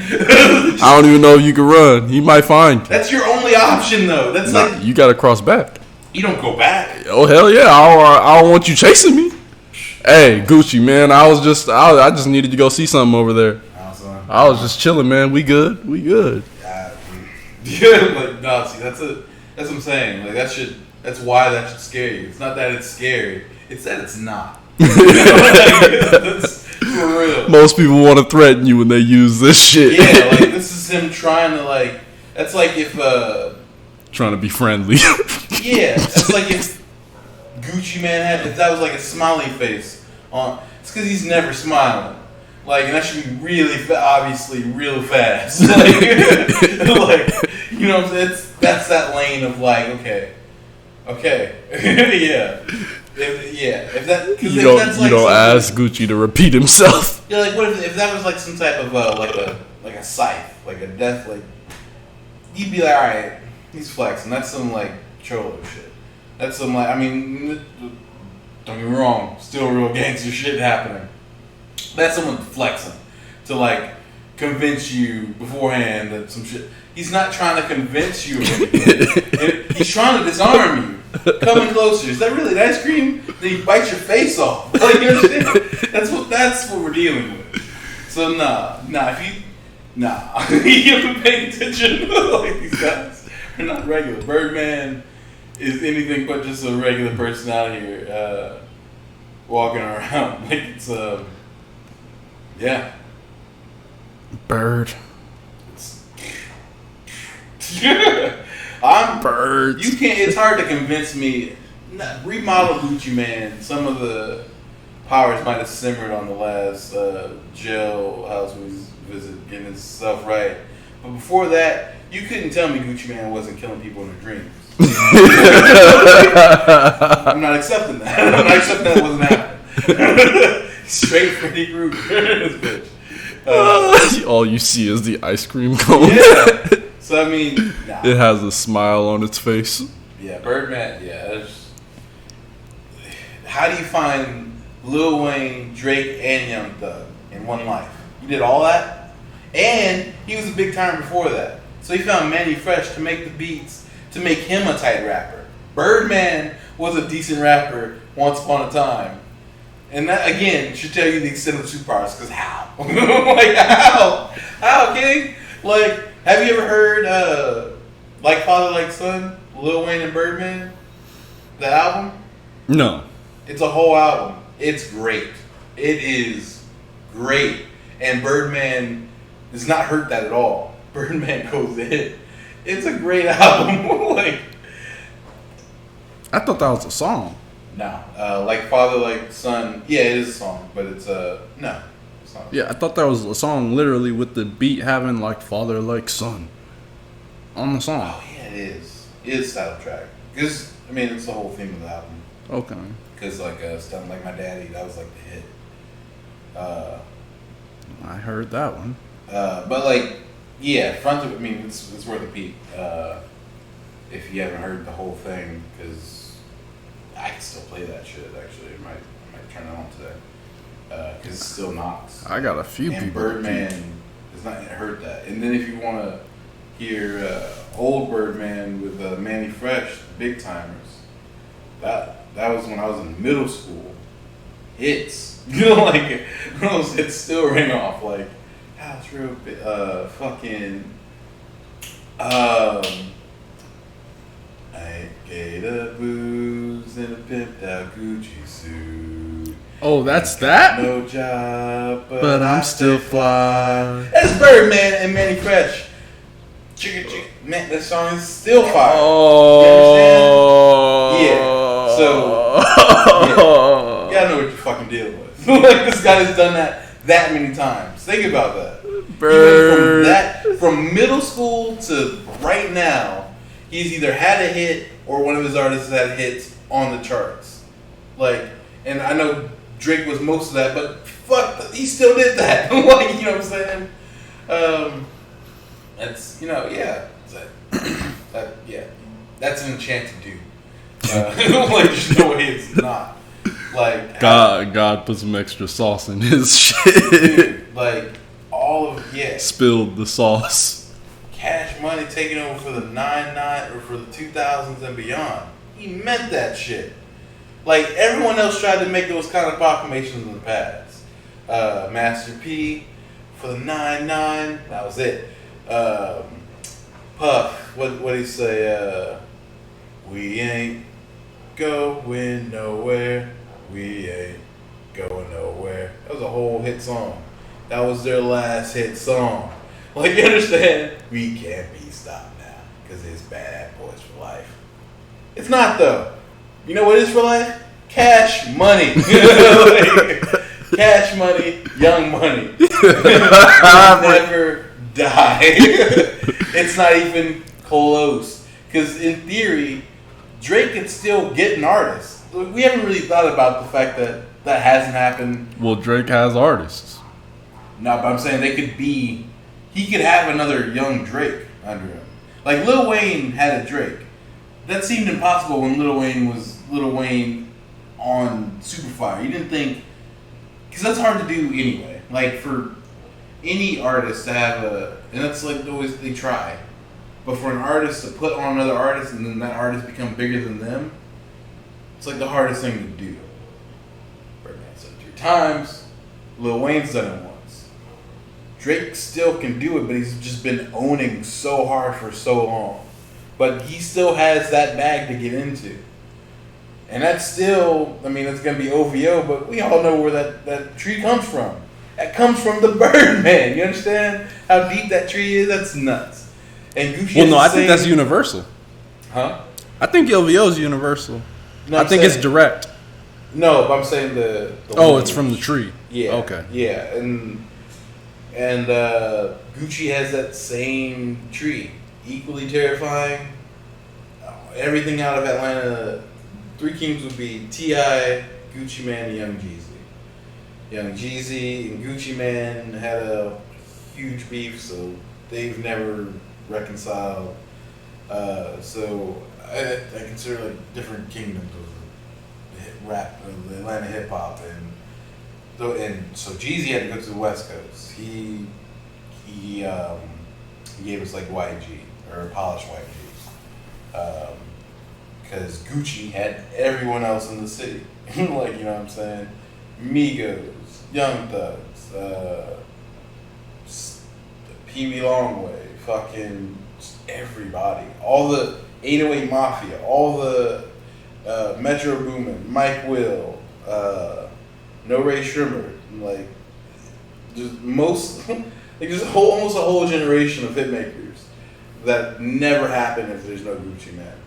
I don't even know if you can run. He might find you. That's your only option, though. That's like, you gotta cross back. You don't go back. Oh hell yeah! I don't want you chasing me. Hey Gucci, man, I just needed to go see something over there. Awesome. I was just chilling, man. We good. Yeah, like no, see, that's what I'm saying. Like that's why that should scare you. It's not that it's scary. It's that it's not. That's for real. Most people want to threaten you when they use this shit. Yeah, like this is him trying to like. That's like if trying to be friendly. Yeah, that's like if Gucci Man if that was like a smiley face on. It's because he's never smiling. Like, and that should be really obviously real fast. Like, you know what I'm saying? That's that lane of like, okay, yeah. If that, you don't ask Gucci to repeat himself. Yeah, like what if that was like some type of like a scythe, like a death, like you'd be like, all right, he's flexing. That's some like cholo shit. That's some like, I mean, don't get me wrong, still real gangster shit happening. That's someone flexing to like convince you beforehand that some shit. He's not trying to convince you of anything. He's trying to disarm you. Coming closer. Is that really an ice cream? Then he bites your face off. Like, you understand? That's what we're dealing with. So you haven't paid attention. Like these guys are not regular. Birdman is anything but just a regular person out here walking around. Like it's yeah. Bird. Birds. You can't. It's hard to convince me. Remodel Gucci Man. Some of the powers might have simmered on the last jail house we visit, getting his stuff right. But before that, you couldn't tell me Gucci Man wasn't killing people in their dreams. I'm not accepting that. I'm not accepting that wasn't happening. Straight Freddy Krueger. This bitch. All you see is the ice cream cone. Yeah. So I mean, nah. It has a smile on its face. Yeah, Birdman. Yeah. How do you find Lil Wayne, Drake, and Young Thug in one life? You did all that, and he was a big time before that. So he found Manny Fresh to make the beats to make him a tight rapper. Birdman was a decent rapper once upon a time. And that, again, should tell you the extent of the superpowers, because how? Like, how? How, King? Like, have you ever heard Like Father, Like Son, Lil Wayne and Birdman? That album? No. It's a whole album. It's great. It is great. And Birdman does not hurt that at all. Birdman goes in. It's a great album. Like, I thought that was a song. no. Like Father, Like Son. Yeah, it is a song, but it's no. It's not. Yeah, I thought that was a song literally with the beat having like father, like son on the song. Oh, yeah, it is. It is title track. Because, I mean, it's the whole theme of the album. Okay. Because, like, Stuff Like My Daddy, that was, like, the hit. I heard that one. But, like, yeah, front of, I mean, it's worth a peek. If you haven't heard the whole thing, because I can still play that shit, actually. I might turn it on today. Because it still knocks. I got a few and people. Birdman does not hurt that. And then if you want to hear old Birdman with Manny Fresh, the Big Timers, that was when I was in middle school. Hits, you know, like those hits still ring off. Like, it's real fucking. I gave the booze in a pimped out Gucci suit. Oh, that's that? No job, but I'm still fly. That's Birdman and Manny Fresh. Chicka chicka. Man, that song is still fire. Oh. You understand? Yeah. So, yeah. You gotta know what you're fucking dealing with. Like, this guy has done that many times. Think about that. Bird. From middle school to right now, he's either had a hit or one of his artists has had hits on the charts. Like, and I know Drake was most of that, but fuck, he still did that. Like, you know what I'm saying? That's, you know, yeah. Yeah. That's an enchanted dude. Like, there's no way it's not. Like, God put some extra sauce in his shit. Dude, like, all of, yeah. Spilled the sauce. Cash Money taking over for the 99 or for the 2000s and beyond. He meant that shit. Like, everyone else tried to make those kind of proclamations in the past. Master P for the 99, that was it. Puff, what did he say? We ain't going nowhere. We ain't going nowhere. That was a whole hit song. That was their last hit song. Like, you understand? We can't be stopped now because it's Bad Boys for Life. It's not, though. You know what is for life? Cash money. Like, Cash Money, Young Money. Never die. It's not even close. Because in theory, Drake could still get an artist. We haven't really thought about the fact that that hasn't happened. Well, Drake has artists. No, but I'm saying he could have another young Drake under him. Like, Lil Wayne had a Drake. That seemed impossible when Lil Wayne was Lil Wayne on Superfire. You didn't think, because that's hard to do anyway. Like, for any artist to have and that's like always they try, but for an artist to put on another artist and then that artist become bigger than them, it's like the hardest thing to do. Birdman's done it 3 times. Lil Wayne's done it once. Drake still can do it, but he's just been owning so hard for so long. But he still has that bag to get into. And that's still, I mean, it's going to be OVO, but we all know where that tree comes from. That comes from the Birdman. You understand how deep that tree is? That's nuts. And Gucci. Well, no, I think that's universal. Huh? I think LVO is universal. No, I think it's direct. No, but I'm saying the it's from the tree. Yeah. Okay. Yeah, and Gucci has that same tree, equally terrifying. Everything out of Atlanta, Three Kings would be T.I., Gucci Mane, and Young Jeezy. Young Jeezy and Gucci Mane had a huge beef, so they've never reconciled. So I consider like different kingdoms of rap, of the Atlanta hip hop, and so Jeezy had to go to the West Coast. He gave us like YG or polished YG, because Gucci had everyone else in the city, like, you know what I'm saying, Migos, Young Thugs, Pee Wee Longway, fucking everybody, all the 808 Mafia, all the Metro Boomin, Mike Will, No Ray Shrimmer, like just most, like there's almost a whole generation of hitmakers that never happen if there's no Gucci Mane.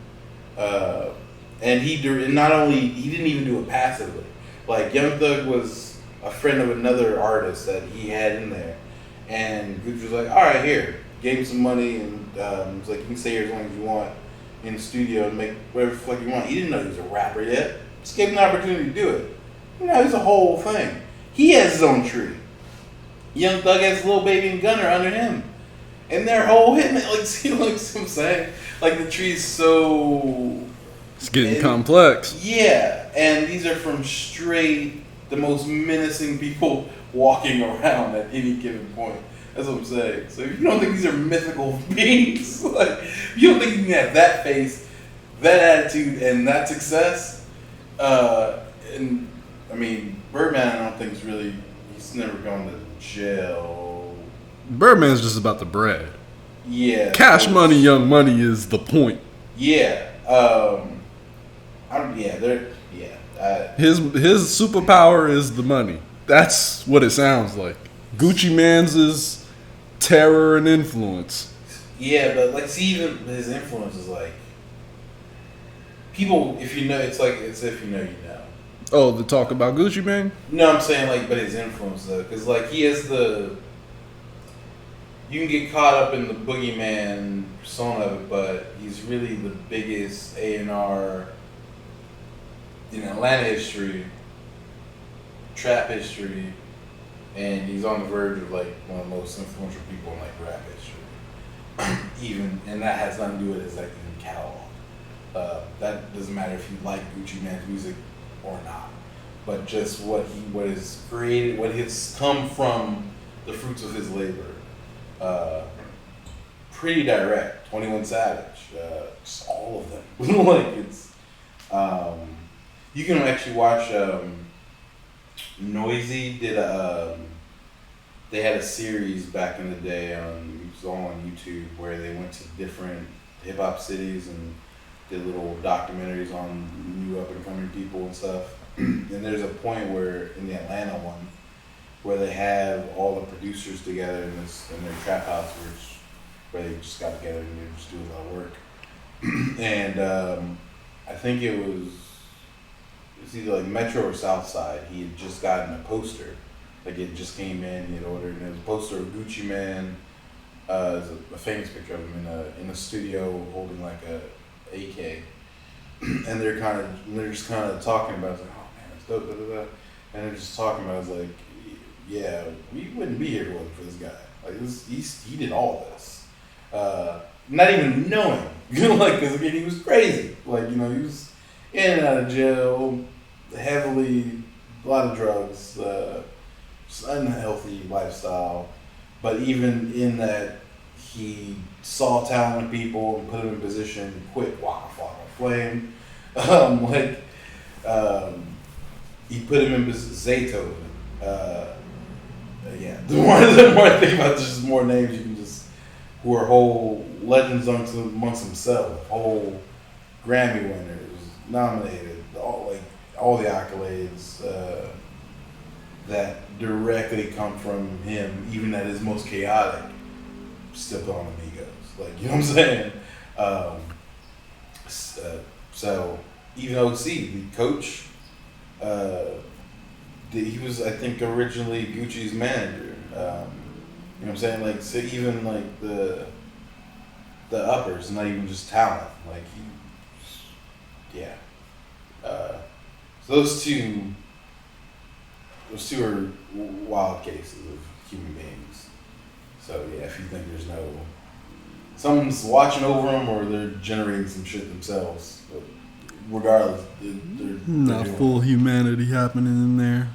And he didn't even do it passively. Like Young Thug was a friend of another artist that he had in there, and Gucci was like, "All right, here." Gave him some money, and was like, "You can stay here as long as you want in the studio and make whatever the fuck you want." He didn't know he was a rapper yet. Just gave him the opportunity to do it. You know, it's a whole thing. He has his own tree. Young Thug has Lil Baby and Gunner under him, and their whole hitman. Like, see, like what I'm saying, like the tree's so. It's getting complex. Yeah, and these are from straight the most menacing people walking around at any given point. That's what I'm saying. So if you don't think these are mythical beings, like if you don't think you can have that face, that attitude, and that success, and I mean Birdman, I don't think he's never gone to jail. Birdman's just about the bread. Yeah. Cash Money, Young Money is the point. Yeah. His superpower is the money. That's what it sounds like. Gucci Mane's is terror and influence. Yeah, but like, see, even his influence is like people. If you know, it's if you know, you know. Oh, the talk about Gucci Mane? No, I'm saying like, but his influence though, because like he has the. You can get caught up in the boogeyman persona of it, but he's really the biggest A&R in Atlanta history, trap history, and he's on the verge of like one of the most influential people in like rap history. Even, and that has nothing to do with his like in catalog. That doesn't matter if you like Gucci Mane's music or not, but just what is created, what has come from the fruits of his labor. Pretty direct. 21 Savage, just all of them. Like it's, you can actually watch. Noisy did they had a series back in the day it was all on YouTube where they went to different hip hop cities and did little documentaries on new up and coming people and stuff. And there's a point where in the Atlanta one, where they have all the producers together in their trap house, where they just got together and they were just doing a lot of work. And I think it was either like Metro or South Side. He had just gotten a poster, like it just came in. He had ordered, and it was a poster of Gucci Mane. There's a famous picture of him in a studio holding like a AK, and they're just kind of talking about it. Like, oh man, it's dope, da, da, da. And they're just talking about it. It's like, yeah, we wouldn't be here if it wasn't for this guy. Like he did all this, not even knowing, like, because again he was crazy. Like, you know, he was in and out of jail, heavily, a lot of drugs, just unhealthy lifestyle. But even in that, he saw talent in people and put them in position to quit Waka Flocka Flame. He put him in Zaytoven. Yeah, the more I think about this, just more names you can who are whole legends amongst themselves, whole Grammy winners, nominated, all the accolades that directly come from him, even at his most chaotic, still put on Amigos. Like, you know what I'm saying? Um, so even OC, the coach, he was, I think, originally Gucci's manager. You know what I'm saying? Like, so even like the uppers, not even just talent. Like yeah. So those two are wild cases of human beings. So yeah, if you think there's someone's watching over them or they're generating some shit themselves, but regardless, they're Not doing full humanity happening in there.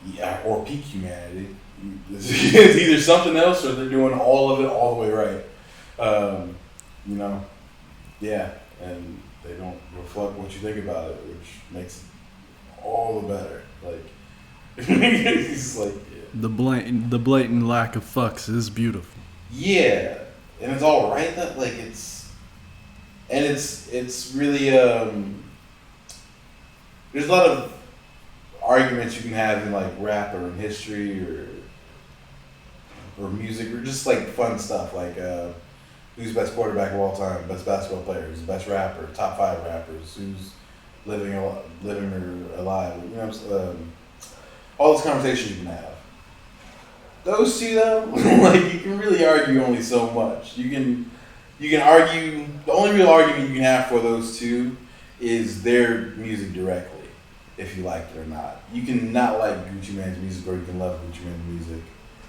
Yeah, or peak humanity. It's either something else or they're doing all of it all the way right. You know, yeah, and they don't reflect what you think about it, which makes it all the better. Like, it's like The blatant lack of fucks is beautiful. yeah, and it's all right that like it's really there's a lot of arguments you can have in like rap or in history or music or just like fun stuff like who's the best quarterback of all time, best basketball player, who's the best rapper, top 5 rappers, who's living or alive, you know, all those conversations you can have. Those two though, like you can really argue only so much. You can argue, the only real argument you can have for those two is their music directly, if you like it or not. You can not like Gucci Mane's music or you can love Gucci Mane's music,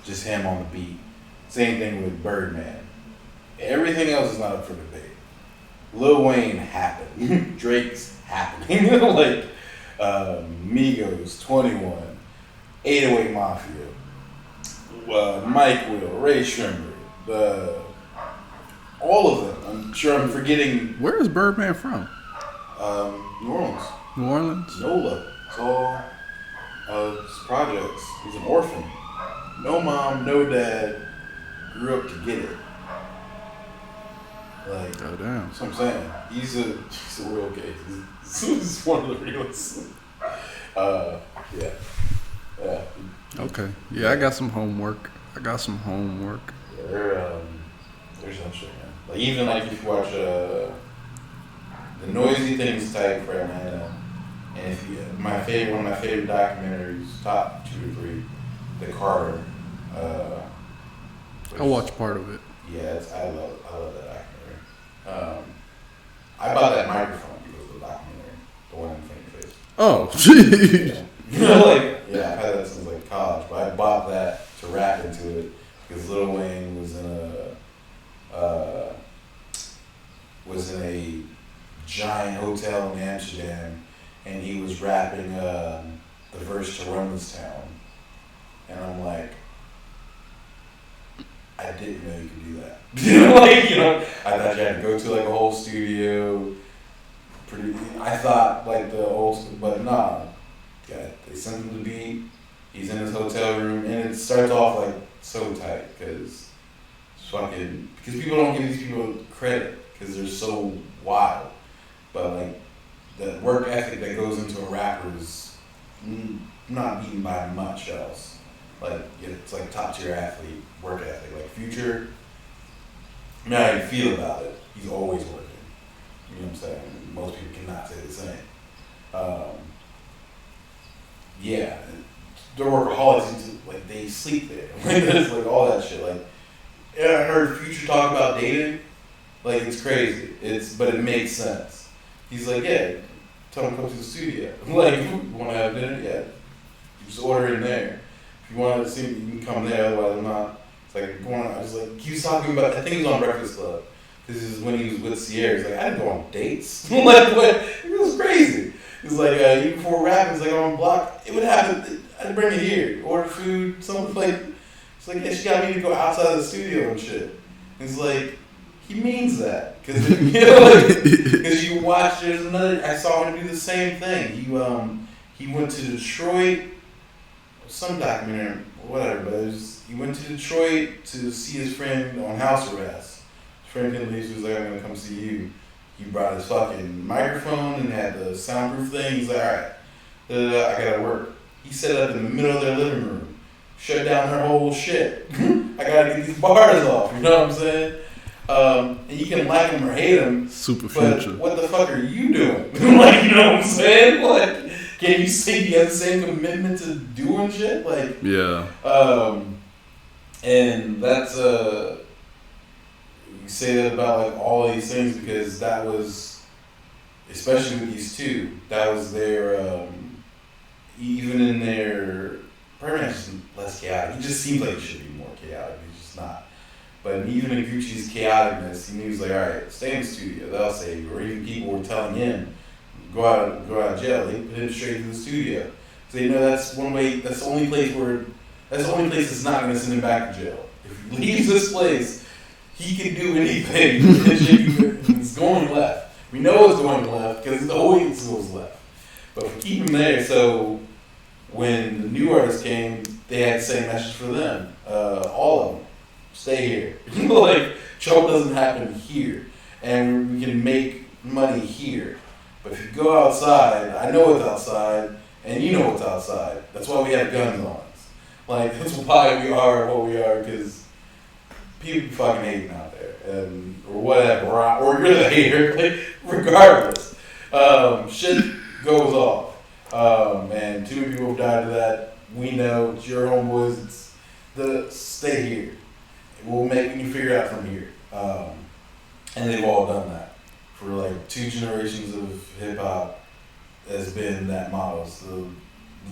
just him on the beat. Same thing with Birdman. Everything else is not up for debate. Lil Wayne happened. Drake's happening. Like Migos, 21, 808 Mafia, Mike Will, Ray Shrimmer, all of them. I'm sure I'm forgetting. Where is Birdman from? New Orleans. New Orleans? NOLA. It's all his projects. He's an orphan. No mom, no dad. Grew up to get it. Like, oh damn. that's what I'm saying. He's a real case. He's one of the realest. Yeah. Yeah. Okay. Yeah, I got some homework. Yeah, there's no shit, man. Like, even like if you watch the Noisy Things type for Atlanta, and if you, one of my favorite documentaries, top 2 or 3, The Carter. I watched part of it. Yeah, I love that documentary. I bought that microphone because of the documentary, the one in front of your face. Oh, jeez. Yeah. Yeah, I've had that since like college, but I bought that to rap into it because Lil Wayne was in a giant hotel in Amsterdam, and he was rapping the verse to Run This Town, and I'm like, I didn't know you could do that. I thought you had to go to like a whole studio. I thought like the old school, but nah. Yeah, they sent him the beat. He's in his hotel room, and it starts off like so tight because people don't give these people credit because they're so wild. But like the work ethic that goes into a rapper is not beaten by much else. Like it's like top tier athlete work ethic. Like Future, I mean, how you feel about it? He's always working. You know what I'm saying? Most people cannot say the same. Yeah, they're workaholics. Like they sleep there. Like it's like all that shit. Like yeah, I heard Future talk about dating. Like it's crazy. But it makes sense. He's like, yeah, tell him to come to the studio. Like, you want to have dinner? Yeah, you just order in there. If you want to see me, you can come there. Otherwise, I'm not. It's like I was like, he was talking about. I think he was on Breakfast Club. This is when he was with Sierra. He's like, I didn't go on dates. Like what? It was crazy. He's like, even before rapping, he's like on the block. It would happen. I'd bring it here, order food, something like. It's like, yeah, she got me to go outside the studio and shit. It's like, he means that because you watch. There's another. I saw him do the same thing. He went to Detroit, some documentary, whatever. But he went to Detroit to see his friend on house arrest. His friend couldn't leave, so he was like, I'm gonna come see you. He brought his fucking microphone and had the soundproof thing. He's like, all right, I gotta work. He set it up in the middle of their living room, shut down her whole shit. I gotta get these bars off. You know what I'm saying? And you can like him or hate him. Super but future. what the fuck are you doing? Like, you know what I'm saying? Like, can you say you have the same commitment to doing shit? Like, Yeah. And that's you say that about like all these things because that was, especially with these two, that was their even in their perhaps less chaotic. He just seems like he should be more chaotic. He's just not. But even in Gucci's chaoticness, he was like, all right, stay in the studio. They'll save you. Or even people were telling him, go out of jail. They put him straight to the studio. So you know that's one way. That's the only place that's not going to send him back to jail. If he leaves this place, he can do anything. It's going left. We know it's going left because it always goes left. But if we keep him there, so when the new artists came, they had the same message for them. All of them. Stay here. Like, trouble doesn't happen here. And we can make money here. But if you go outside, I know what's outside, and you know what's outside. That's why we have guns on us. Like, that's why we are what we are, because people be fucking hating out there. Or whatever. Or you're the hater. Like, regardless. Shit goes off. And too many people have died of that. We know, it's your homeboys. It's stay here. We can figure it out from here. And they've all done that. For like 2 generations of hip hop has been that model. It's the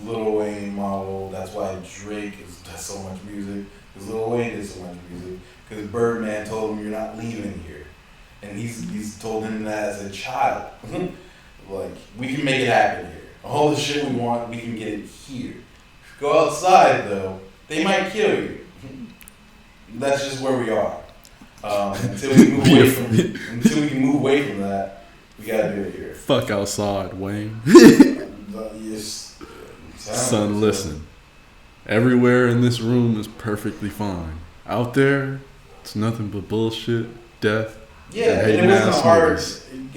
Lil Wayne model. That's why Drake does so much music. Because Lil Wayne did so much music. Because Birdman told him, you're not leaving here. And he's told him that as a child. Like, we can make it happen here. All the shit we want, we can get it here. If you go outside, though, they might kill you. That's just where we are. Until we can move away from that, we gotta do it here. Fuck outside, Wayne. Yes. Son, listen. Everywhere in this room is perfectly fine. Out there, it's nothing but bullshit, death. Yeah, and it wasn't hard. You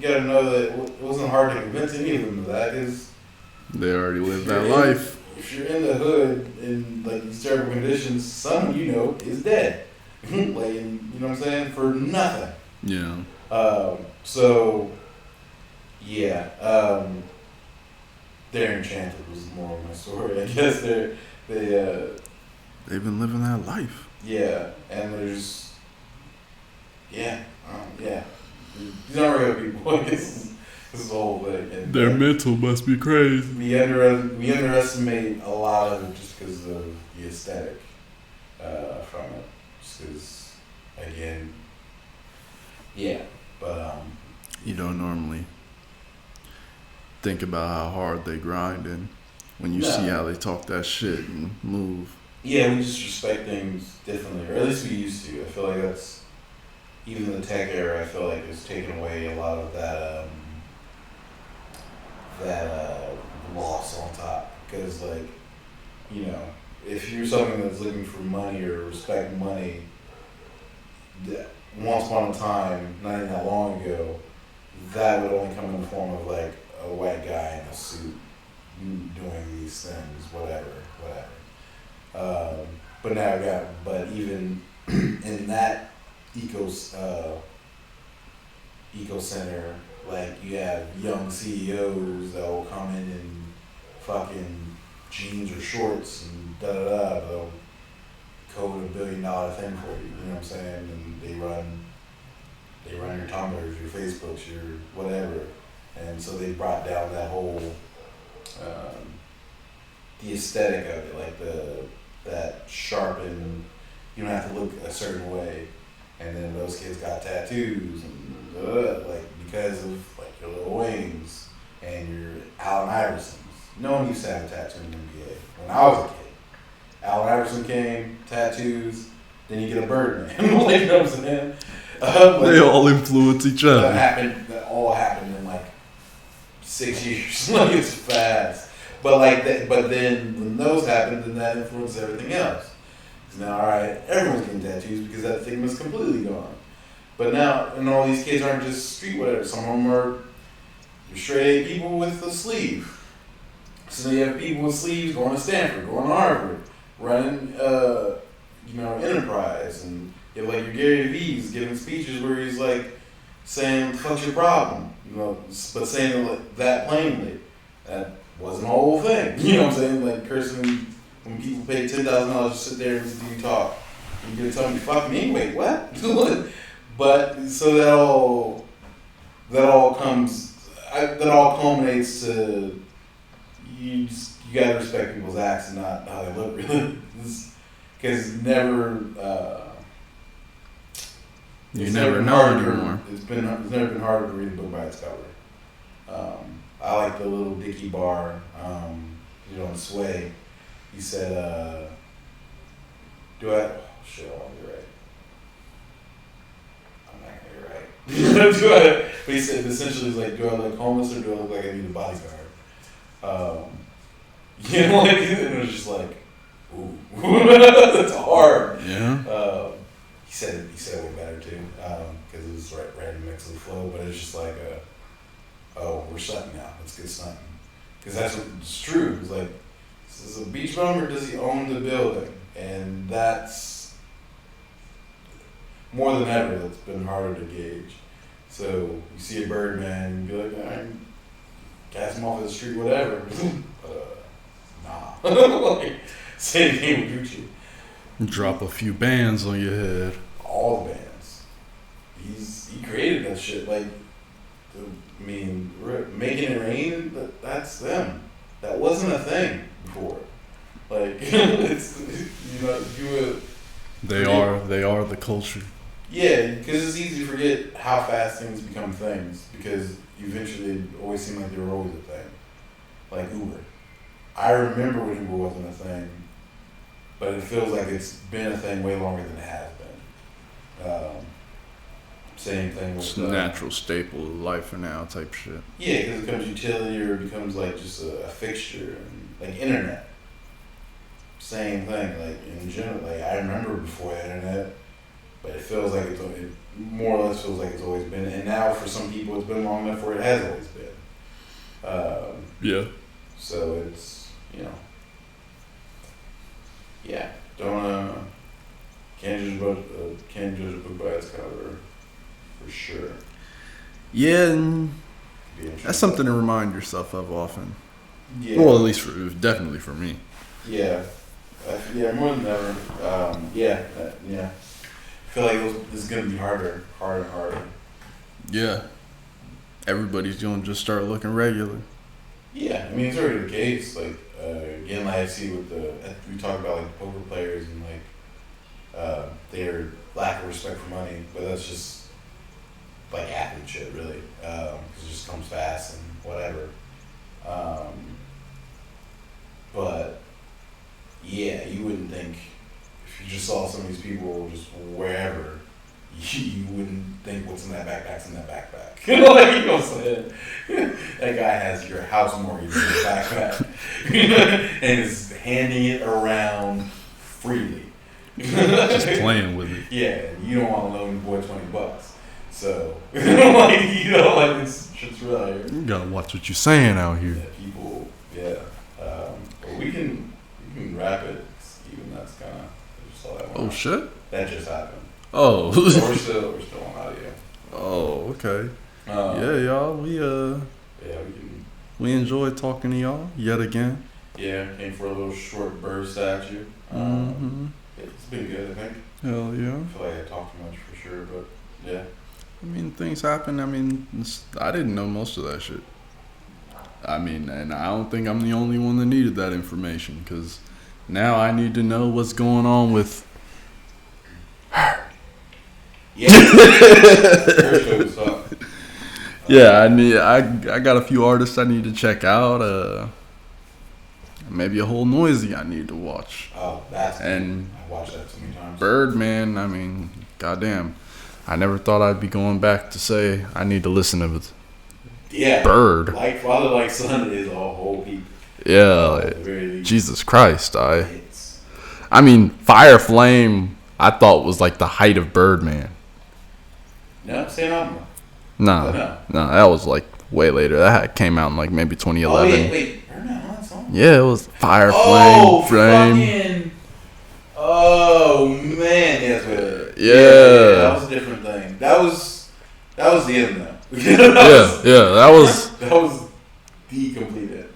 gotta know that it wasn't hard to convince any of them of that, because they already lived that life. If you're in the hood in like these terrible conditions, someone you know is dead. Like, you know what I'm saying? For nothing. Yeah. So, yeah. They're enchanted was more of my story. I guess they've been living that life. Yeah, and there's, yeah. These aren't real people. This is the whole thing. And their mental must be crazy. We underestimate a lot of it just because of the aesthetic from it. Just because, again, yeah. But you don't normally think about how hard they grinding when you see how they talk that shit and move. Yeah, we just respect things differently, or at least we used to. I feel like that's, even the tech era, I feel like it's taken away a lot of that loss on top. Because, like, you know, if you're someone that's looking for money or respect money, once upon a time, not even that long ago, that would only come in the form of like a white guy in a suit doing these things, whatever. But now but even in that eco center, like, you have young CEOs that will come in fucking jeans or shorts and they'll code $1 billion thing for you. You know what I'm saying? And they run your Tumblrs, your Facebooks, your whatever. And so they brought down that whole the aesthetic of it, like that sharpened. You don't have to look a certain way. And then those kids got tattoos and like, because of like your Lil Waynes and your Allen Iversons. No one used to have a tattoo in the NBA when I was a kid. Allen Iverson came, tattoos, then you get a Birdman. Like, you know what I'm saying? They all influence each other. That all happened in like 6 years. Like, it's fast. But then when those happened, then that influenced everything else. Now, all right, everyone's getting tattoos because that thing was completely gone. But now, and all these kids aren't just street whatever. Some of them are straight A people with a sleeve. So you have people with sleeves going to Stanford, going to Harvard, running, Enterprise, and You have like your Gary Vee's giving speeches where he's like saying, "Fuck's your problem," you know, but saying it like that plainly. That wasn't a whole thing. You know what I'm saying? Like cursing when people pay $10,000 to sit there and listen to you talk. And you're telling me, "Fuck me"? Wait, what? But so that all culminates to you gotta respect people's acts and not how they look, really. Because you never know anymore. It's never been harder to read a book by its cover. I like the little Dicky bar, on Sway. He said, "Do I?" Oh, shit, I want to be right. I'm not gonna be right. But he said essentially, he's like, "Do I look homeless or do I look like I need a bodyguard?" And it was just like, ooh, that's hard. Yeah. He said it way better too, because it was right in the mix of the flow. But it's just like, we're something now. Let's get something, because that's what's true. It's like, is this a beach bum or does he own the building? And that's more than ever. That's been harder to gauge. So you see a Birdman and be like, all right, cast him off of the street, whatever. Nah. Like, same thing with Gucci. Drop a few bands on your head. All the bands. He created that shit. Like, Making It Rain, that's them. That wasn't a thing before. Like, it's, They are the culture. Yeah, because it's easy to forget how fast things become things, because eventually it always seemed like they were always a thing. Like Uber. I remember when Uber wasn't a thing, but it feels like it's been a thing way longer than it has been. Same thing with... It's a natural staple of life for now type shit. Yeah, because it becomes utility or it becomes like just a fixture. And, like internet. Same thing. Like in general, like I remember before the internet, but it feels like it more or less feels like it's always been. And now for some people it's been long enough where it has always been. Yeah. So it's, yeah, can't judge a book by its cover, for sure. Yeah, and that's something to remind yourself of often. Yeah. Well, at least definitely for me. Yeah. More than ever. I feel like this is gonna be harder and harder. Yeah. Everybody's gonna just start looking regular. Yeah, I mean it's already the case. Like again, like I see with we talk about like poker players and like their lack of respect for money, but that's just like athlete shit, really, because it just comes fast and whatever. But yeah, you wouldn't think if you just saw some of these people just wherever. You wouldn't think what's in that backpack's in that backpack. You know what I'm saying? That guy has your house mortgage in his backpack and is handing it around freely. Just playing with it. Yeah, you don't want to loan your boy $20. So, it's really. You gotta watch what you're saying out here. Yeah, people, yeah. But we can wrap it. Even that's kind of. I just saw that one. Oh shit! That just happened. Oh. So we're still on audio. Oh, okay. Yeah, y'all. We enjoyed talking to y'all yet again. Yeah, came for a little short bird statue. It's been good, I think. Hell yeah. I feel like I talked too much for sure, but yeah. I mean, things happen. I mean, I didn't know most of that shit. I mean, and I don't think I'm the only one that needed that information, because now I need to know what's going on with her. Yeah. Her shows up. Yeah, I got a few artists I need to check out. Maybe a whole Noisy I need to watch. Oh, that's and I watched that so many times. Birdman, I mean, goddamn. I never thought I'd be going back to say I need to listen to it. Yeah. Bird. Like Father Like Son is a whole heap. Yeah, Jesus Christ. I mean, Fire Flame I thought was like the height of Birdman. No, same album. No, that was like way later. That came out in like maybe 2011. Oh, wait, Birdman on that song? Yeah, it was Fire Flame. Flame. Oh man, yes. That was a different thing. That was the end though. That was the complete end.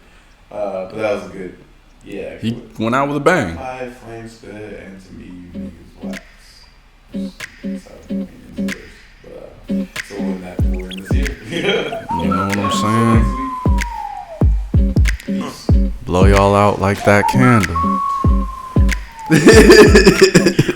But that was good. Yeah. He went out with a bang. 5 flames good, and to me, you niggas wax. That's how I mean into this. But so we're in this year. You know what I'm saying? Blow y'all out like that candle.